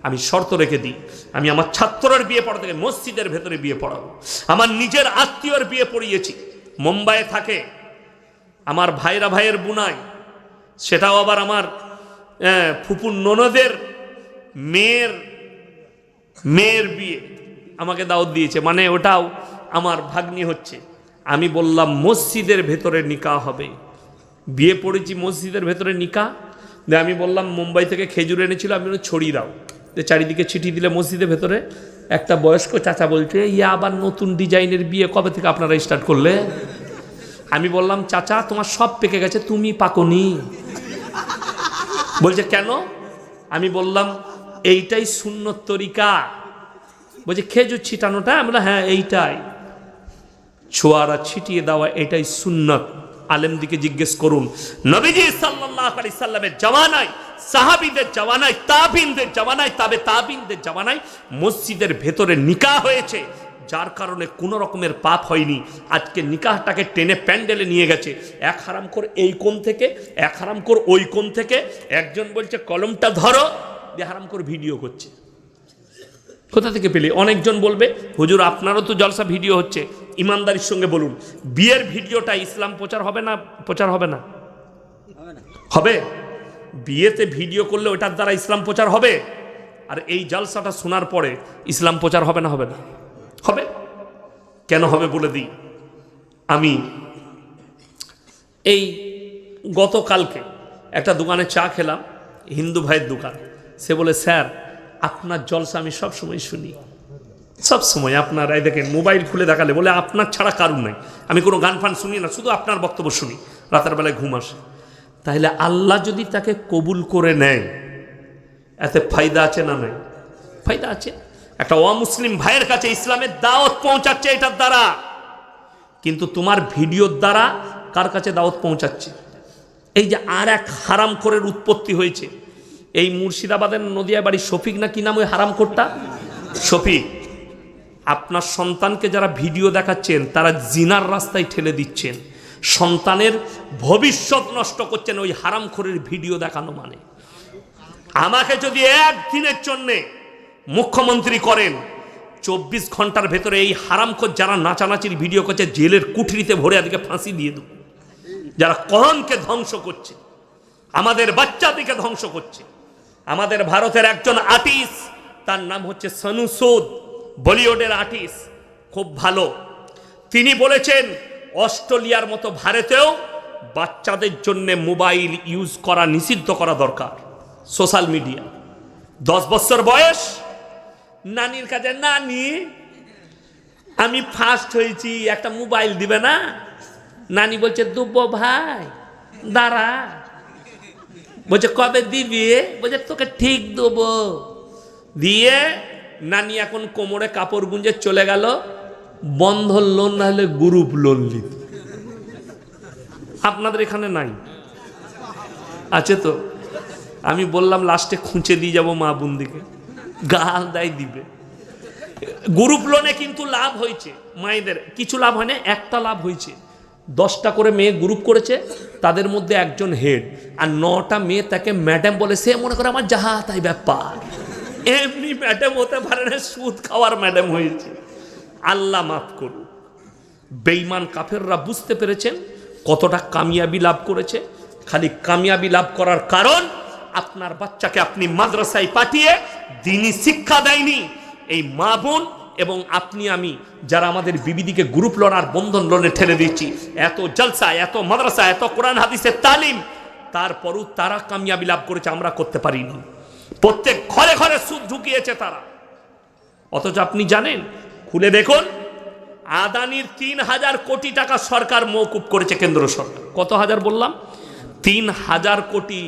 আমি শর্ত রেখে দিই, আমি আমার ছাত্রের বিয়ে পড়াতে মসজিদের ভেতরে বিয়ে পড়াবো। আমার নিজের আত্মীয়র বিয়ে পড়িয়েছি, মুম্বাইয়ে থাকে, আমার ভাইয়ের বুনায়, সেটাও আবার আমার ফুপুর ননদের মেয়ের বিয়ে আমাকে দাওয়াত দিয়েছে, মানে ওটাও আমার ভাগ্নি হচ্ছে। আমি বললাম মসজিদের ভেতরে নিকাহ হবে, বিয়ে পড়েছি মসজিদের ভেতরে নিকাহ। আমি বললাম মুম্বাই থেকে খেজুর এনেছিল, আমি ছড়িয়ে দাও, চারিদিকে ছিটি দিলে মসজিদের ভেতরে। একটা বয়স্ক চাচা বলছে ইয়া আবার নতুন ডিজাইনের বিয়ে কবে থেকে আপনারা স্টার্ট করলে? আমি বললাম চাচা তোমার সব পেকে গেছে, তুমি পাকনি। বলছে কেন? আমি বললাম এইটাই সুন্নত তরিকা। বলছে খেজুর ছিটানোটা? আমি বললাম হ্যাঁ এইটাই, ছোয়ারা ছিটিয়ে দেওয়া এটাই সুন্নত। আলেমদিকে জিজ্ঞেস করুন, নবীজি সাল্লাল্লাহু আলাইহি সাল্লামের জামানায়, সাহাবীদের জামানায়, তাবিনদের জামানায়, তাবিনদের জামানায় মসজিদের ভেতরে নিকাহ হয়েছে, যার কারণে কোনো রকমের পাপ হয়নি। আজকে নিকাহটাকে টেনে প্যান্ডেলে নিয়ে গেছে, এক হারামখোর এই কোণ থেকে, এক হারামখোর ওই কোণ থেকে। একজন বলছে কলমটা ধরো, দিয়ে হারামখোর ভিডিও করছে। কোথা থেকে পেলে? অনেকজন বলবে হুজুর আপনারও তো জলসা ভিডিও হচ্ছে, ইমানদারির সঙ্গে বলুন বিয়ের ভিডিওটা ইসলাম প্রচার হবে না? প্রচার হবে না? হবে। বিয়েতে ভিডিও করলে ওটার দ্বারা ইসলাম প্রচার হবে। আর এই জলসাটা শোনার পরে ইসলাম প্রচার হবে না? হবে না? হবে। কেন হবে বলে দিই। আমি এই গতকালকে একটা দোকানে চা খেলাম, হিন্দু ভাইয়ের দোকান। সে বলে স্যার আপনার জলসা আমি সব সময় শুনি, সব সময় আপনার, এই দেখেন মোবাইল খুলে দেখালে বলে আপনার ছাড়া কারণ নাই, আমি কোনো গান ফান শুনি না, শুধু আপনার বক্তব্য শুনি, রাতের বেলায় ঘুম আসে। তাহলে আল্লাহ যদি তাকে কবুল করে নেয় এতে ফায়দা আছে না নাই? ফায়দা আছে। একটা অমুসলিম ভাইয়ের কাছে ইসলামের দাওয়াত পৌঁছাচ্ছে এটার দ্বারা, কিন্তু তোমার ভিডিওর দ্বারা কার কাছে দাওয়াত পৌঁছাচ্ছে? এই যে আর এক হারামখোরের উৎপত্তি হয়েছে, এই মুর্শিদাবাদের নদিয়া বাড়ি শফিক না কি নাম ওই হারামখোরটা, শফিক। আপনার সন্তানকে যারা ভিডিও দেখাচ্ছেন তারা জিনার রাস্তায় ঠেলে দিচ্ছেন, সন্তানের ভবিষ্যৎ নষ্ট করছেন ওই হারামখোরের ভিডিও দেখানো মানে। আমাকে যদি একদিনের জন্যে মুখ্যমন্ত্রী করেন, 24 ঘন্টার ভেতরে এই হারামখোর যারা নাচানাচির ভিডিও করছে জেলের কুঠরিতে ভরে আজকে ফাঁসি দিয়ে দেব। যারা কোরআনকে ধ্বংস করছে, আমাদের বাচ্চাদেরকে ধ্বংস করছে। আমাদের ভারতের একজন আর্টিস্ট, তার নাম হচ্ছে সনু সুদ, বলিউডের আর্টিস্ট, খুব ভালো। তিনি বলেছেন অস্ট্রেলিয়ার মতো ভারতেও বাচ্চাদের জন্য মোবাইল ইউজ করা নিষিদ্ধ করা দরকার। সোশ্যাল মিডিয়া 10 বছর বয়স, নানির কাছে নানি আমি ফার্স্ট হয়েছি, একটা মোবাইল দিবে না? নানি বলছে দুব্বো ভাই দাঁড়া, বলছে কবে দিবি? বলছে তোকে ঠিক দেবো। দিয়ে নানি এখন কোমরে কাপড় গুঁজে চলে গেল বন্ধন লোন না হলে গ্রুপ লোন নিতে। আপনাদের এখানে নাই? আছে তো? আমি বললাম লাস্টে খুঁচে দিয়ে যাবো মা বোনদিকে, গাল দেয় দিবে। গ্রুপ লোনে কিন্তু লাভ হয়েছে মায়েদের, কিছু লাভ হয় না, একটা লাভ হয়েছে। 10টা করে মেয়ে গ্রুপ করেছে, তাদের মধ্যে একজন হেড, আর 9টা মেয়ে তাকে ম্যাডাম বলে। সে মনে করে আমার যাহা তাই ব্যাপার, এমনি ম্যাডাম হতে পারে না, সুদ খাওয়ার ম্যাডাম হয়েছে। আল্লাহ মাফ করুন। বেঈমান কাফেররা বুঝতে পেরেছেন কতটা কামিয়াবি লাভ করেছে। খালি কামিয়াবি লাভ করার কারণ আপনার বাচ্চাকে আপনি মাদ্রাসায় পাঠিয়ে দ্বীনি শিক্ষা দেয়নি। এই মা বোন এবং আপনি আমি যারা আমাদের বিবিদিকে গ্রুপ লোন আর বন্ধন লোনে ঠেলে দিচ্ছি, এত জলসা, এত মাদ্রাসা, এত কোরআন হাদিসের তালিম, তারপরও তারা কামিয়াবি লাভ করেছে, আমরা করতে পারিনি। প্রত্যেক ঘরে ঘরে সুদ ঢুকিয়েছে তারা। অথচ আপনি জানেন, খুলে দেখুন, আদানির 3000 কোটি টাকা সরকার মওকুফ করেছে কেন্দ্র সরকার। কত হাজার বললাম? 3000 কোটি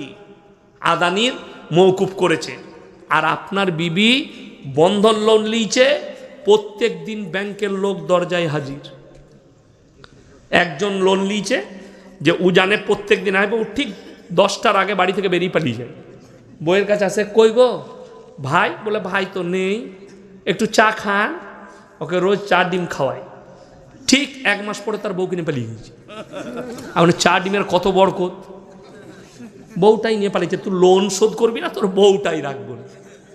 আদানির মওকুফ করেছে। আর আপনার বিবি বন্ধন লোন লিয়েছে, প্রত্যেক দিন ব্যাংকের লোক দরজায় হাজির। একজন লোন লিয়েছে যে ও জানে প্রত্যেক দিন আসবে, ও ঠিক 10টার আগে বাড়ি থেকে বেরিয়ে পালিয়ে যায়। বইয়ের কাছে আসে, কই গো ভাই? বলে ভাই তো নেই, একটু চা খান। ওকে রোজ 4 ডিম খাওয়ায়। ঠিক 1 মাস পরে তার বউ কিনে পালিয়ে গেছে। এখন 4 ডিমের কত বরকত, বউটাই নিয়ে পালিয়েছে। তুই লোন শোধ করবি না, তোর বউটাই রাখবো না,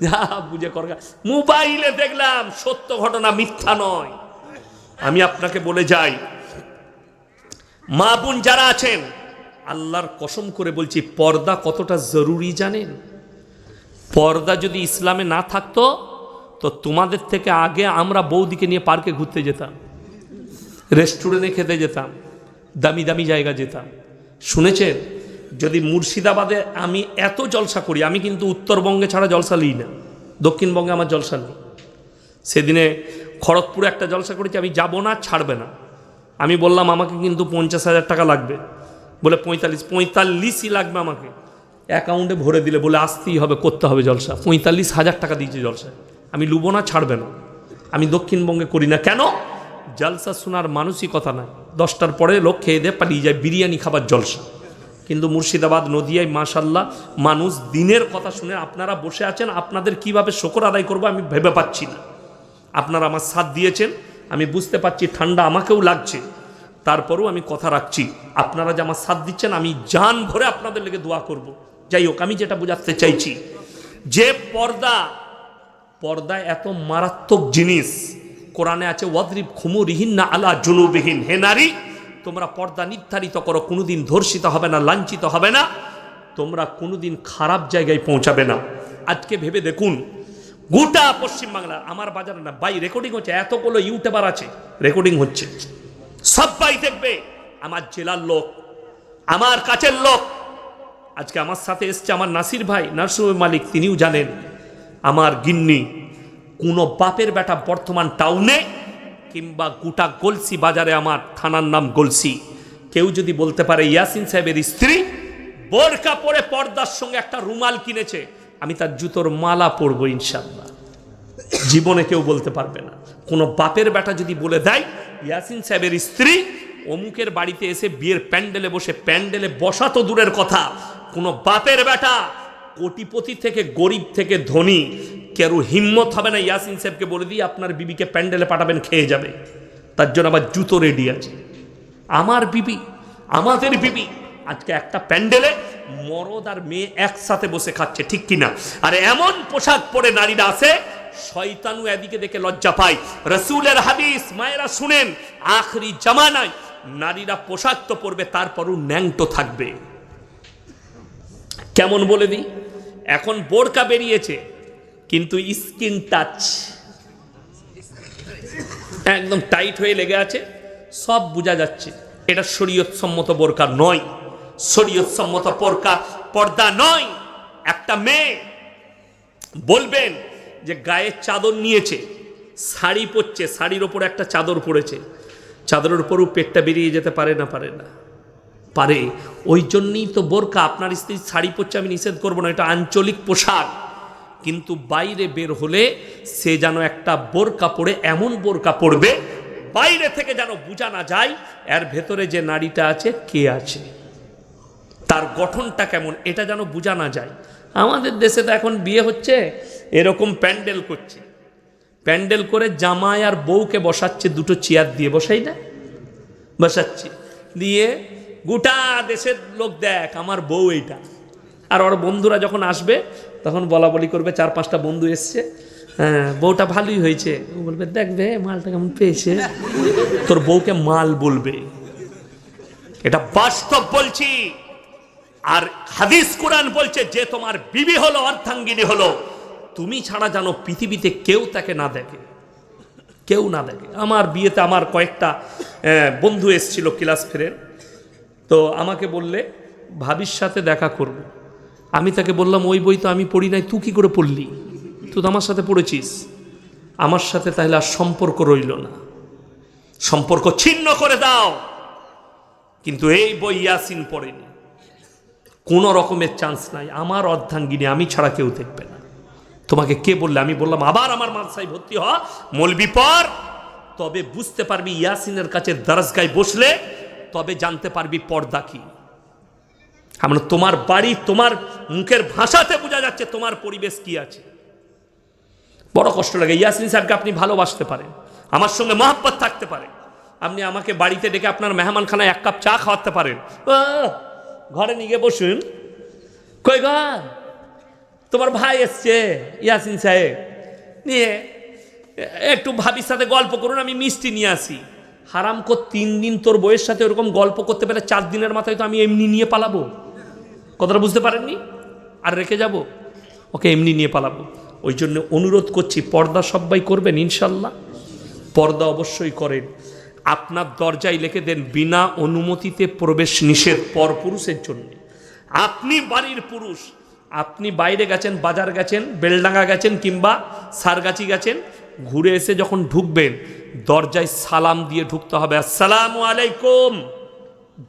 যা বুঝে করগা। মোবাইলে দেখলাম, সত্য ঘটনা, মিথ্যা নয়। আমি আপনাকে বলে যাই, মা বোন যারা আছেন, আল্লাহর কসম করে বলছি, পর্দা কতটা জরুরি জানেন? পর্দা যদি ইসলামে না থাকতো তো তোমাদের থেকে আগে আমরা বৌদিকে নিয়ে পার্কে ঘুরতে যেতাম, রেস্টুরেন্টে খেতে যেতাম, দামি দামি জায়গা যেতাম। শুনেছেন, যদি মুর্শিদাবাদে আমি এত জলসা করি, আমি কিন্তু উত্তরবঙ্গে ছাড়া জলসা লিই না, দক্ষিণবঙ্গে আমার জলসা নেই। সেদিনে খড়গপুরে একটা জলসা করেছি, আমি যাব না, ছাড়বে না। আমি বললাম আমাকে কিন্তু 50,000 টাকা লাগবে। বলে 45ই লাগবে আমাকে, অ্যাকাউন্টে ভরে দিলে। বলে আসতেই হবে, করতে হবে জলসা। 45,000 টাকা দিয়েছে জলসায়। আমি লুবো না, ছাড়বে না। আমি দক্ষিণবঙ্গে করি না। কেন? জলসা শোনার মানসিকতা নাই। 10টার পরে লোক খেয়ে দিয়ে পালিয়ে যায়, বিরিয়ানি খাবার জলসা। কিন্তু মুর্শিদাবাদ, নদিয়ায় মাশাল্লাহ মানুষ দিনের কথা শুনে। আপনারা বসে আছেন, আপনাদের কিভাবে শুকর আদায় করবো আমি ভেবে পাচ্ছি না। আপনারা আমার সাথ দিয়েছেন, আমি বুঝতে পারছি ঠান্ডা আমাকেও লাগছে, তারপরেও আমি কথা রাখছি। আপনারা যে আমার সাথ দিচ্ছেন, আমি জান ভরে আপনাদের লেগে দোয়া করব। যাই হোক, আমি যেটা বোঝাতে চাইছি, যে পর্দা এত মারাত্মক জিনিস। কোরআনে আছে, ওয়াদরিব খুমুরিহিন্না আলা জুনুবিহিন। হে নারী, তোমরা পর্দা নির্ধারিত করো, কোনোদিন ধর্ষিত হবে না, লাঞ্ছিত হবে না, তোমরা কোনোদিন খারাপ জায়গায় পৌঁছাবে না। আজকে ভেবে দেখুন, গোটা পশ্চিমবাংলার, আমার বাজারে না ভাই, রেকর্ডিং হচ্ছে, এতগুলো ইউটিউবার আছে, রেকর্ডিং হচ্ছে, সবাই দেখবে। আমার জেলার লোক, আমার কাছের লোক। আজকে আমার সাথে এসছে আমার নাসির ভাই, নার্সিংহোমের মালিক, তিনিও জানেন। আমার গিন্নি, কোনো বাপের বেটা বর্তমান টাউনে কিংবা গোটা গলসি বাজারে, আমার থানার নাম গলসি, কেউ যদি বলতে পারে ইয়াসিন সাহেবের স্ত্রী বোরকা পরে পর্দার সঙ্গে একটা রুমাল কিনেছে, আমি তার জুতোর মালা পরবো ইনশাআল্লাহ। জীবনে কেউ বলতে পারবে না। কোনো বাপের বেটা যদি বলে দেয় ইয়াসিন সাহেবের স্ত্রী অমুকের বাড়িতে এসে বিয়ের প্যান্ডেলে বসে, প্যান্ডেলে বসা তো দূরের কথা, কোনো বাপের বেটা কোটিপতি থেকে গরিব থেকে ধনী কেউ হিম্মত হবে না ইয়াসিন সাহেবকে বলে দিয়ে আপনার বিবিকে প্যান্ডেলে পাঠাবেন, খেয়ে যাবে। তার জন্য আবার জুতো রেডি আছে। আমার বিবি, আমাদের বিবি আজকে একটা প্যান্ডেলে মরদ আর মেয়ে একসাথে বসে খাচ্ছে, ঠিক কিনা? আর এমন পোশাক পরে নারীরা আছে, শয়তানু এদিকে দেখে লজ্জা পায়। রাসূলের হাদিস, মায়েরা শুনেন, আখরি জামানায় নারীরা পোশাক তো পরবে, তারপরও ন্যাংটো থাকবে। কেমন বলে দিই, এখন বোরকা বেরিয়েছে, কিন্তু স্কিন টাচ একদম টাইট হয়ে লেগে আছে, সব বোঝা যাচ্ছে। এটা শরীয়ত সম্মত বোরকা নয়, শরীয়ত সম্মত পর্দা নয়। একটা মেয়ে বলবেন যে গায়ে চাদর নিয়েছে, শাড়ি পরছে, শাড়ির ওপরে একটা চাদর পরেছে, চাদরের উপরও পেটটা বেরিয়ে যেতে পারে না? পারে না? পারে। ওই জন্যই তো বোরকা। আপনার স্ত্রী শাড়ি পরছে, আমি নিষেধ করবো না, এটা আঞ্চলিক পোশাক, কিন্তু বাইরে বের হলে সে যেন একটা বোরকা পরে, এমন বোরকা পরবে বাইরে থেকে যেন বোঝা না যায় এর ভেতরে যে নারীটা আছে কে আছে, তার গঠনটা কেমন, এটা যেন বোঝা না যায়। আমাদের দেশে তো এখন বিয়ে হচ্ছে এরকম প্যান্ডেল করছে, প্যান্ডেল করে জামাই আর বউকে বসাচ্ছে দুটো চেয়ার দিয়ে, বসাই না, বসাচ্ছে, দিয়ে গোটা দেশের লোক দেখ আমার বউ এইটা। আর ওর বন্ধুরা যখন আসবে তখন বলা বলি করবে, 4-5টা বন্ধু এসছে, হ্যাঁ বউটা ভালোই হয়েছে, ও বলবে দেখবে মালটা কেমন পেয়েছে, তোর বউকে মাল বলবে। এটা বাস্তব বলছি। আর হাদিস কোরআন বলছে যে তোমার বিবি হলো, অর্ধাঙ্গিনী হলো, তুমি ছাড়া যেন পৃথিবীতে কেউ তাকে না দেখে, কেউ না দেখে। আমার বিয়েতে আমার কয়েকটা বন্ধু এসছিল ক্লাস ফ্রেন্ড, তো আমাকে বললে ভাবির সাথে দেখা করব। আমি তাকে বললাম ওই বই তো আমি পড়ি নাই, তুই কি করে পড়লি? তুই তো আমার সাথে পড়েছিস। আমার সাথে তাহলে আর সম্পর্ক রইল না, সম্পর্ক ছিন্ন করে দাও। কিন্তু এই বই ইয়াসিন পড়েনি, কোনো রকমের চান্স নাই, আমার অর্ধাঙ্গিনী আমি ছাড়া কেউ দেখবে না। তোমাকে কে বললে? আমি বললাম আবার আমার মাদ্রাসায় ভর্তি হ, মৌলবি পর, তবে বুঝতে পারবি ইয়াসিনের কাছে দরজগায় বসলে, তবে জানতে পারবি পর্দা কি। আমরা তোমার বাড়ি, তোমার মুখের ভাষাতে বোঝা যাচ্ছে তোমার পরিবেশ কি আছে। বড় কষ্ট লাগে। ইয়াসিন সাহেবকে আপনি ভালোবাসতে পারেন, আমার সঙ্গে মহব্বত থাকতে পারে, আপনি আমাকে বাড়িতে ডেকে আপনার মেহমানখানায় 1 কাপ চা খাওয়াতে পারেন, ঘরে নিয়ে বসুন, কই গা তোমার ভাই এসছে ইয়াসিন সাহেব, নিয়ে একটু ভাবির সাথে গল্প করুন, আমি মিষ্টি নিয়ে আসি। হারাম কর 3 দিন তোর বইয়ের সাথে ওরকম গল্প করতে পেরে 4 দিনের মাথায় তো আমি এমনি নিয়ে পালাবো। কথাটা বুঝতে পারেননি? আর রেখে যাব ওকে, এমনি নিয়ে পালাবো। ওই জন্য অনুরোধ করছি, পর্দা সবাই করবেন ইনশাল্লাহ, পর্দা অবশ্যই করেন। আপনার দরজায় লিখে দেন বিনা অনুমতিতে প্রবেশ নিষেধ পরপুরুষের জন্য। আপনি বাড়ির পুরুষ, আপনি বাইরে গেছেন, বাজার গেছেন, বেলডাঙ্গা গেছেন কিংবা সারগাছি গেছেন, ঘুরে এসে যখন ঢুকবেন দরজায় সালাম দিয়ে ঢুকতে হবে, আসসালামু আলাইকুম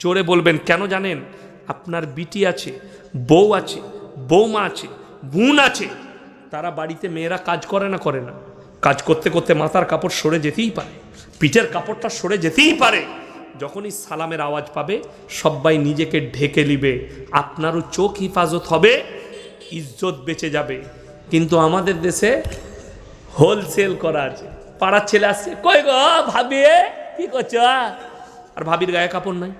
জোরে বলবেন। কেন জানেন? আপনার বিটি আছে, বউ আছে, বৌমা আছে, বোন আছে, তারা বাড়িতে মেয়েরা কাজ করে না, করে না, কাজ করতে করতে মাথার কাপড় সরে যেতেই পারে, পিঠের কাপড়টা সরে যেতেই পারে। যখনই সালামের আওয়াজ পাবে সবাই নিজেকে ঢেকে নিবে, আপনারও চোখ হিফাজত হবে, ইজ্জত বেঁচে যাবে। কিন্তু আমাদের দেশে হোলসেল করা আছে, পাড়ার ছেলে আসছে, কই গো ভাবি কি করছো, আর ভাবির গায়ে কাপড় নাই।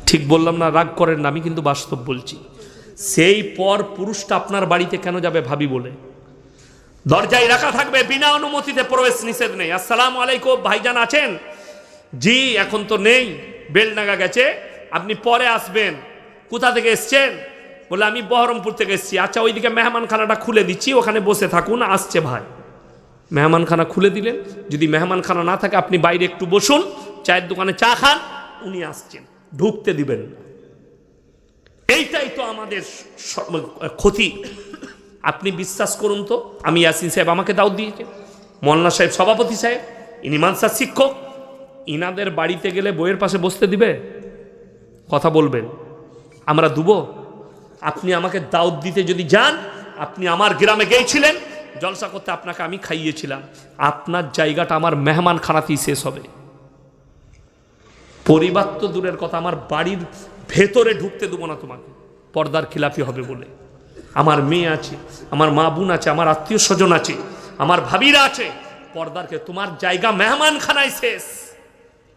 ঠিক বললাম না? রাগ করেন না, আমি কিন্তু বাস্তব বলছি। সেই পর পুরুষটা আপনার বাড়িতে কেন যাবে ভাবি বলে? দরজায় রাখা থাকবে, বিনা অনুমতিতে প্রবেশ নিষেধ নেই। আসসালামু আলাইকুম ভাইজান আছেন? জি এখন তো নেই, বেলডাঙ্গা গেছে, আপনি পরে আসবেন। কোথা থেকে এসছেন? বলে আমি বহরমপুর থেকে এসছি। আচ্ছা ওইদিকে মেহমানখানাটা খুলে দিচ্ছি, ওখানে বসে থাকুন, আসছে ভাই। মেহমানখানা খুলে দিলেন, যদি মেহমানখানা না থাকে আপনি বাইরে একটু বসুন, চায়ের দোকানে চা খান, উনি আসছেন, ঢুকতে দিবেন না। এইটাই তো আমাদের ক্ষতি। আপনি বিশ্বাস করুন তো, আমি ইয়াসিন সাহেব আমাকে দাওয়াত দিয়েছেন, মোল্লা সাহেব সভাপতি সাহেব, ইনি মানসার শিক্ষক, ইনাদের বাড়িতে গেলে বইয়ের পাশে বসতে দিবে? কথা বলবেন, আমরা দেবো? আপনি আমাকে দাওয়াত দিতে যদি যান, আপনি আমার গ্রামে গিয়েছিলেন জলসা করতে, আপনাকে আমি খাইয়েছিলাম, আপনার জায়গাটা আমার মেহমানখানাতেই শেষ হবে। পরিবার তো দূরের কথা, আমার বাড়ির ভেতরে ঢুকতে দেবো না তোমাকে, পর্দার খিলাফি হবে বলে। আমার মেয়ে আছে, আমার মা বোন আছে, আমার আত্মীয় স্বজন আছে, আমার ভাবিরা আছে, পর্দারকে তোমার জায়গা মেহমানখানায় শেষ,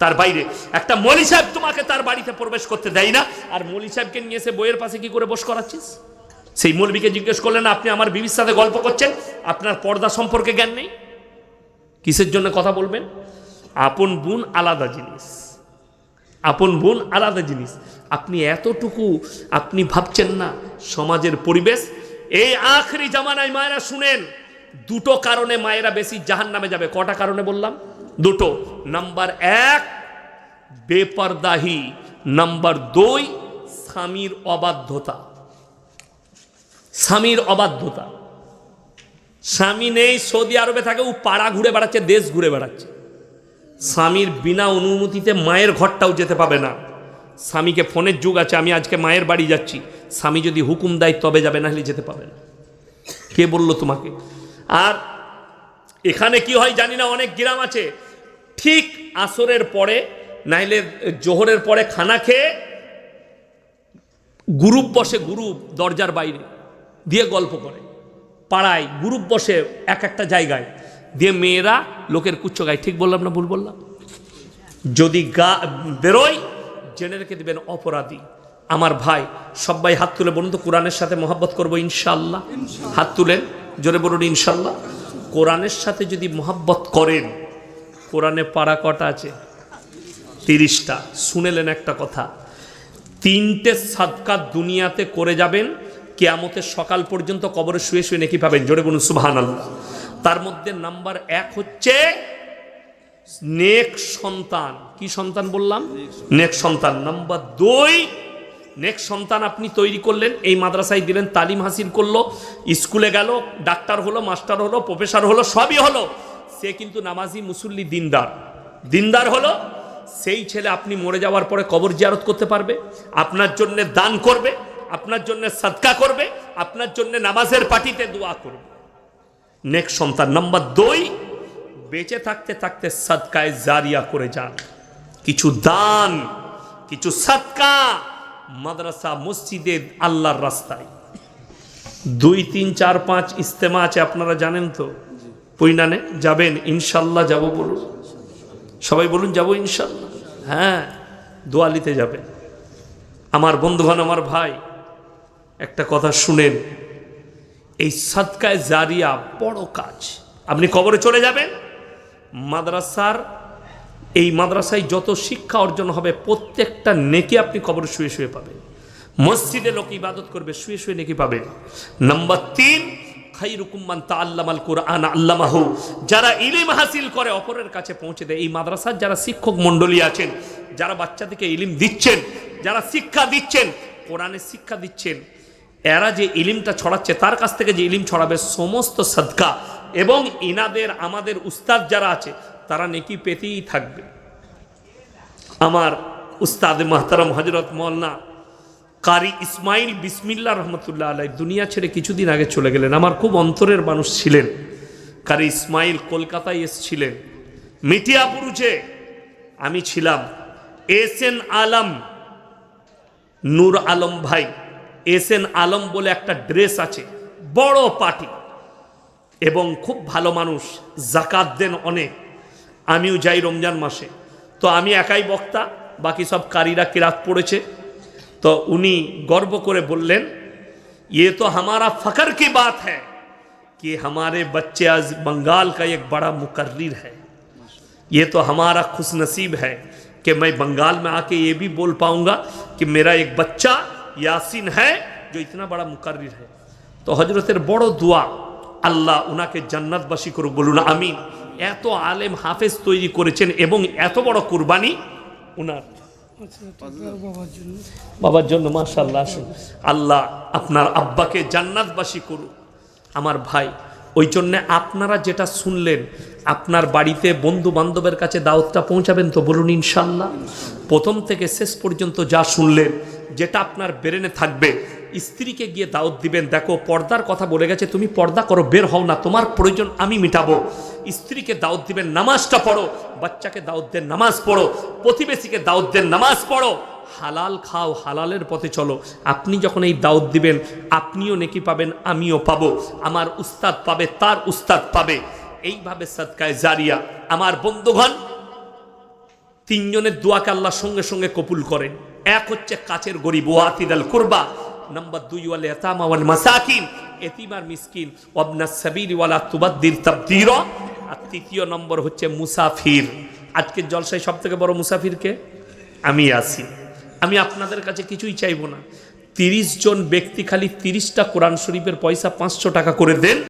তার বাইরে। একটা মৌলী সাহেব তোমাকে তার বাড়িতে প্রবেশ করতে দেয় না, আর মৌলী সাহেবকে নিয়ে এসে বইয়ের পাশে কি করে বস করাচ্ছিস? সেই মৌলবীকে জিজ্ঞেস করলেন আপনি আমার বিবির সাথে গল্প করছেন, আপনার পর্দা সম্পর্কে জ্ঞান নেই? কিসের জন্য কথা বলবেন? আপন বোন আলাদা জিনিস, আপন বোন আলাদা জিনিস। আপনি এতটুকু আপনি ভাবছেন না সমাজের পরিবেশ? এই আখরি জামানায় মায়েরা শুনেন, 2টো কারণে মায়েরা বেশি জাহান্নামে যাবে। কটা কারণে বললাম? 2টো। নাম্বার 1 বেপরদাহি, নাম্বার 2 স্বামীর অবাধ্যতা। স্বামীর অবাধ্যতা, স্বামী নেই, সৌদি আরবে থাকে, ও পাড়া ঘুরে বেড়াচ্ছে, দেশ ঘুরে বেড়াচ্ছে। স্বামীর বিনা অনুমতিতে মায়ের ঘরটাও যেতে পাবে না। স্বামীকে ফোনের যুগ আছে, আমি আজকে মায়ের বাড়ি যাচ্ছি, স্বামী যদি হুকুম দেয় তবে যাবে, না হলে যেতে পাবে না। কে বলল তোমাকে? আর এখানে কি হয় জানি না, অনেক গ্রাম আছে ঠিক আসরের পরে নাইলে জোহরের পরে খানা খেয়ে গ্রুপ বসে, গ্রুপ দরজার বাইরে দিয়ে গল্প করে, পাড়ায় গ্রুপ বসে এক একটা জায়গায় দিয়ে মেয়েরা লোকের কুচ্ছ গায়। ঠিক বললাম না ভুল বললাম? যদি বেরোয় জেনে রেখে দিবেন অপরাধী। আমার ভাই সবাই হাত তুলে বলুন তো, কোরআনের সাথে মহব্বত করবো ইনশাল্লাহ? হাত তুলেন, জোরে বলুন ইনশাল্লাহ। কোরআনের সাথে যদি মহব্বত করেন, কোরআনে পারা কটা আছে? 30টা। শুনেলেন একটা কথা, 3টে সাদকা দুনিয়াতে করে যাবেন, কিয়ামতের সকাল পর্যন্ত কবরে শুয়ে শুয়ে নেকি পাবেন। জোরে বলুন সুবহানাল্লাহ। তার মধ্যে নাম্বার 1 হচ্ছে নেক সন্তান। কি সন্তান বললাম? নেক সন্তান। নাম্বার 2, নেক সন্তান আপনি তৈরি করলেন, এই মাদ্রাসায় দিলেন, তালিম হাসিল করলো, স্কুলে গেল, ডাক্তার হলো, মাস্টার হলো, প্রফেসর হলো, সবই হলো, সে কিন্তু নামাজি, মুসল্লি, দিনদার হলো। সেই ছেলে আপনি মরে যাওয়ার পরে কবর জিয়ারত করতে পারবে, আপনার জন্য দান করবে, আপনার জন্য সাদকা করবে, আপনার জন্য নামাজের পার্টিতে দোয়া করবে। নেক সন্তান। নাম্বার 2, বেঁচে থাকতে থাকতে সাদকায়ে জারিয়া করে যান, কিছু দান, কিছু সাদকা, মাদ্রাসা, মসজিদে, আল্লাহর রাস্তায়। 2, 3, 4, 5 ইজতেমা আছে, আপনারা জানেন তো? পৈনানে যাবেন ইনশাল্লাহ? যাব বলুন সবাই, বলুন যাব ইনশাল্লাহ। হ্যাঁ, দোয়া নিতে যাবেন। আমার বন্ধুগণ, আমার ভাই, একটা কথা শুনেন, এই সাদকায়ে জারিয়া বড় কাজ। আপনি কবরে চলে যাবেন, এই মাদ্রাসায় যত শিক্ষা অর্জন হবে প্রত্যেকটা নেকি আপনি কবরে শুয়ে শুয়ে পাবেন। মসজিদে লোক ইবাদত করবে, শুয়ে শুয়ে নেকি পাবেন। নাম্বার 3, খায়রুকুম মান তাআল্লামাল কুরআন আল্লামাহু, যারা ইলম হাসিল করে অপরের কাছে পৌঁছে দেয়। এই মাদ্রাসার যারা শিক্ষক মণ্ডলী আছেন, যারা বাচ্চাদেরকে ইলম দিচ্ছেন, যারা শিক্ষা দিচ্ছেন, কোরআনের শিক্ষা দিচ্ছেন, এরা যে ইলিমটা ছড়াচ্ছে, তার কাছ থেকে যে ইলিম ছড়াবে, সমস্ত সাদকা এবং ইনাদের আমাদের উস্তাদ যারা আছে তারা নেকি পেতেই থাকবে। আমার উস্তাদ মাহতারাম হযরত মাওলানা কারি ইসমাইল বিসমিল্লাহ রহমতুল্লাহ আলাইহি দুনিয়া ছেড়ে কিছুদিন আগে চলে গেলেন। আমার খুব অন্তরের মানুষ ছিলেন কারি ইসমাইল। কলকাতায় এসেছিলেন, মিঠিয়াপুরুষে আমি ছিলাম। এসএন আলম, নূর আলম ভাই, এসএন আলম বলে একটা ড্রেস আছে, বড় পার্টি এবং খুব ভালো মানুষ, জাকাত দেন অনেক। আমিও যাই রমজান মাসে, তো আমি একাই বক্তা, বাকি সব কারীরা কিরাত পড়েছে। তো উনি গর্ব করে বললেন, ये तो हमारा फख्र की बात है कि हमारे बच्चे आज बंगाल का एक बड़ा मुकर्रिर है। ये तो हमारा खुशनसीब है कि मैं बंगाल में आके ये भी बोल पाऊंगा कि मेरा एक बच्चा यासीन है जो इतना बड़ा मुकर्रिर है। तो हजरतेर बड़ो दुआ, আল্লাহ উনাকে জান্নাতবাসী করুক, বলুন আমিন। এত আলেম হাফেজ তৈরি করেছেন এবং এত বড় কুরবানি উনার বাবার জন্য। মাশাআল্লাহ, আসুন, আল্লাহ আপনার আব্বাকে জান্নাতবাসী করুক। আমার ভাই, ওই জন্যে আপনারা যেটা শুনলেন, আপনার বাড়িতে বন্ধু বান্ধবের কাছে দাওয়াতটা পৌঁছাবেন তো, বলুন ইনশাল্লাহ। প্রথম থেকে শেষ পর্যন্ত যা শুনলেন, যেটা আপনার ব্রেনে থাকবে, স্ত্রীকে গিয়ে দাওয়াত দিবেন। দেখো, পর্দার কথা বলে গেছে, তুমি পর্দা করো, বের হও না, তোমার প্রয়োজন আমি মিটাবো। স্ত্রীকে দাওয়াত দিবেন, নামাজটা পড়ো, বাচ্চাকে দাওয়াত দেন, নামাজ পড়ো, প্রতিবেশীকে দাওয়াত দেন, নামাজ পড়ো, হালাল খাও, হালালের পথে চলো। আপনি যখন এই দাওয়াত দিবেন, আপনিও নেকি পাবেন, আমিও পাবো, আমার উস্তাদ পাবে, তার উস্তাদ পাবে। এইভাবে সাদকায়ে জারিয়া। আমার বন্ধুগণ, 3 জনের দোয়াকে আল্লাহ সঙ্গে সঙ্গে কবুল করেন। এক হচ্ছে কাছের গরিব, ওয়াতিদাল কুরবা। নাম্বার 2, ওয়াল ইয়াতামা ওয়াল মাসাকিন, এতিম আর মিসকিন, ওয়াবনাস সাবিল ওয়ালা তুবাদদির তাবদীরা। আর 3 নম্বর হচ্ছে মুসাফির। আজকের জলসায় সবথেকে বড় মুসাফিরকে আমি আছি। আমি আপনাদের কাছে কিছুই চাইবো না, 30 জন ব্যক্তি খালি 30টা কোরআন শরীফের পয়সা 500 টাকা করে দেন।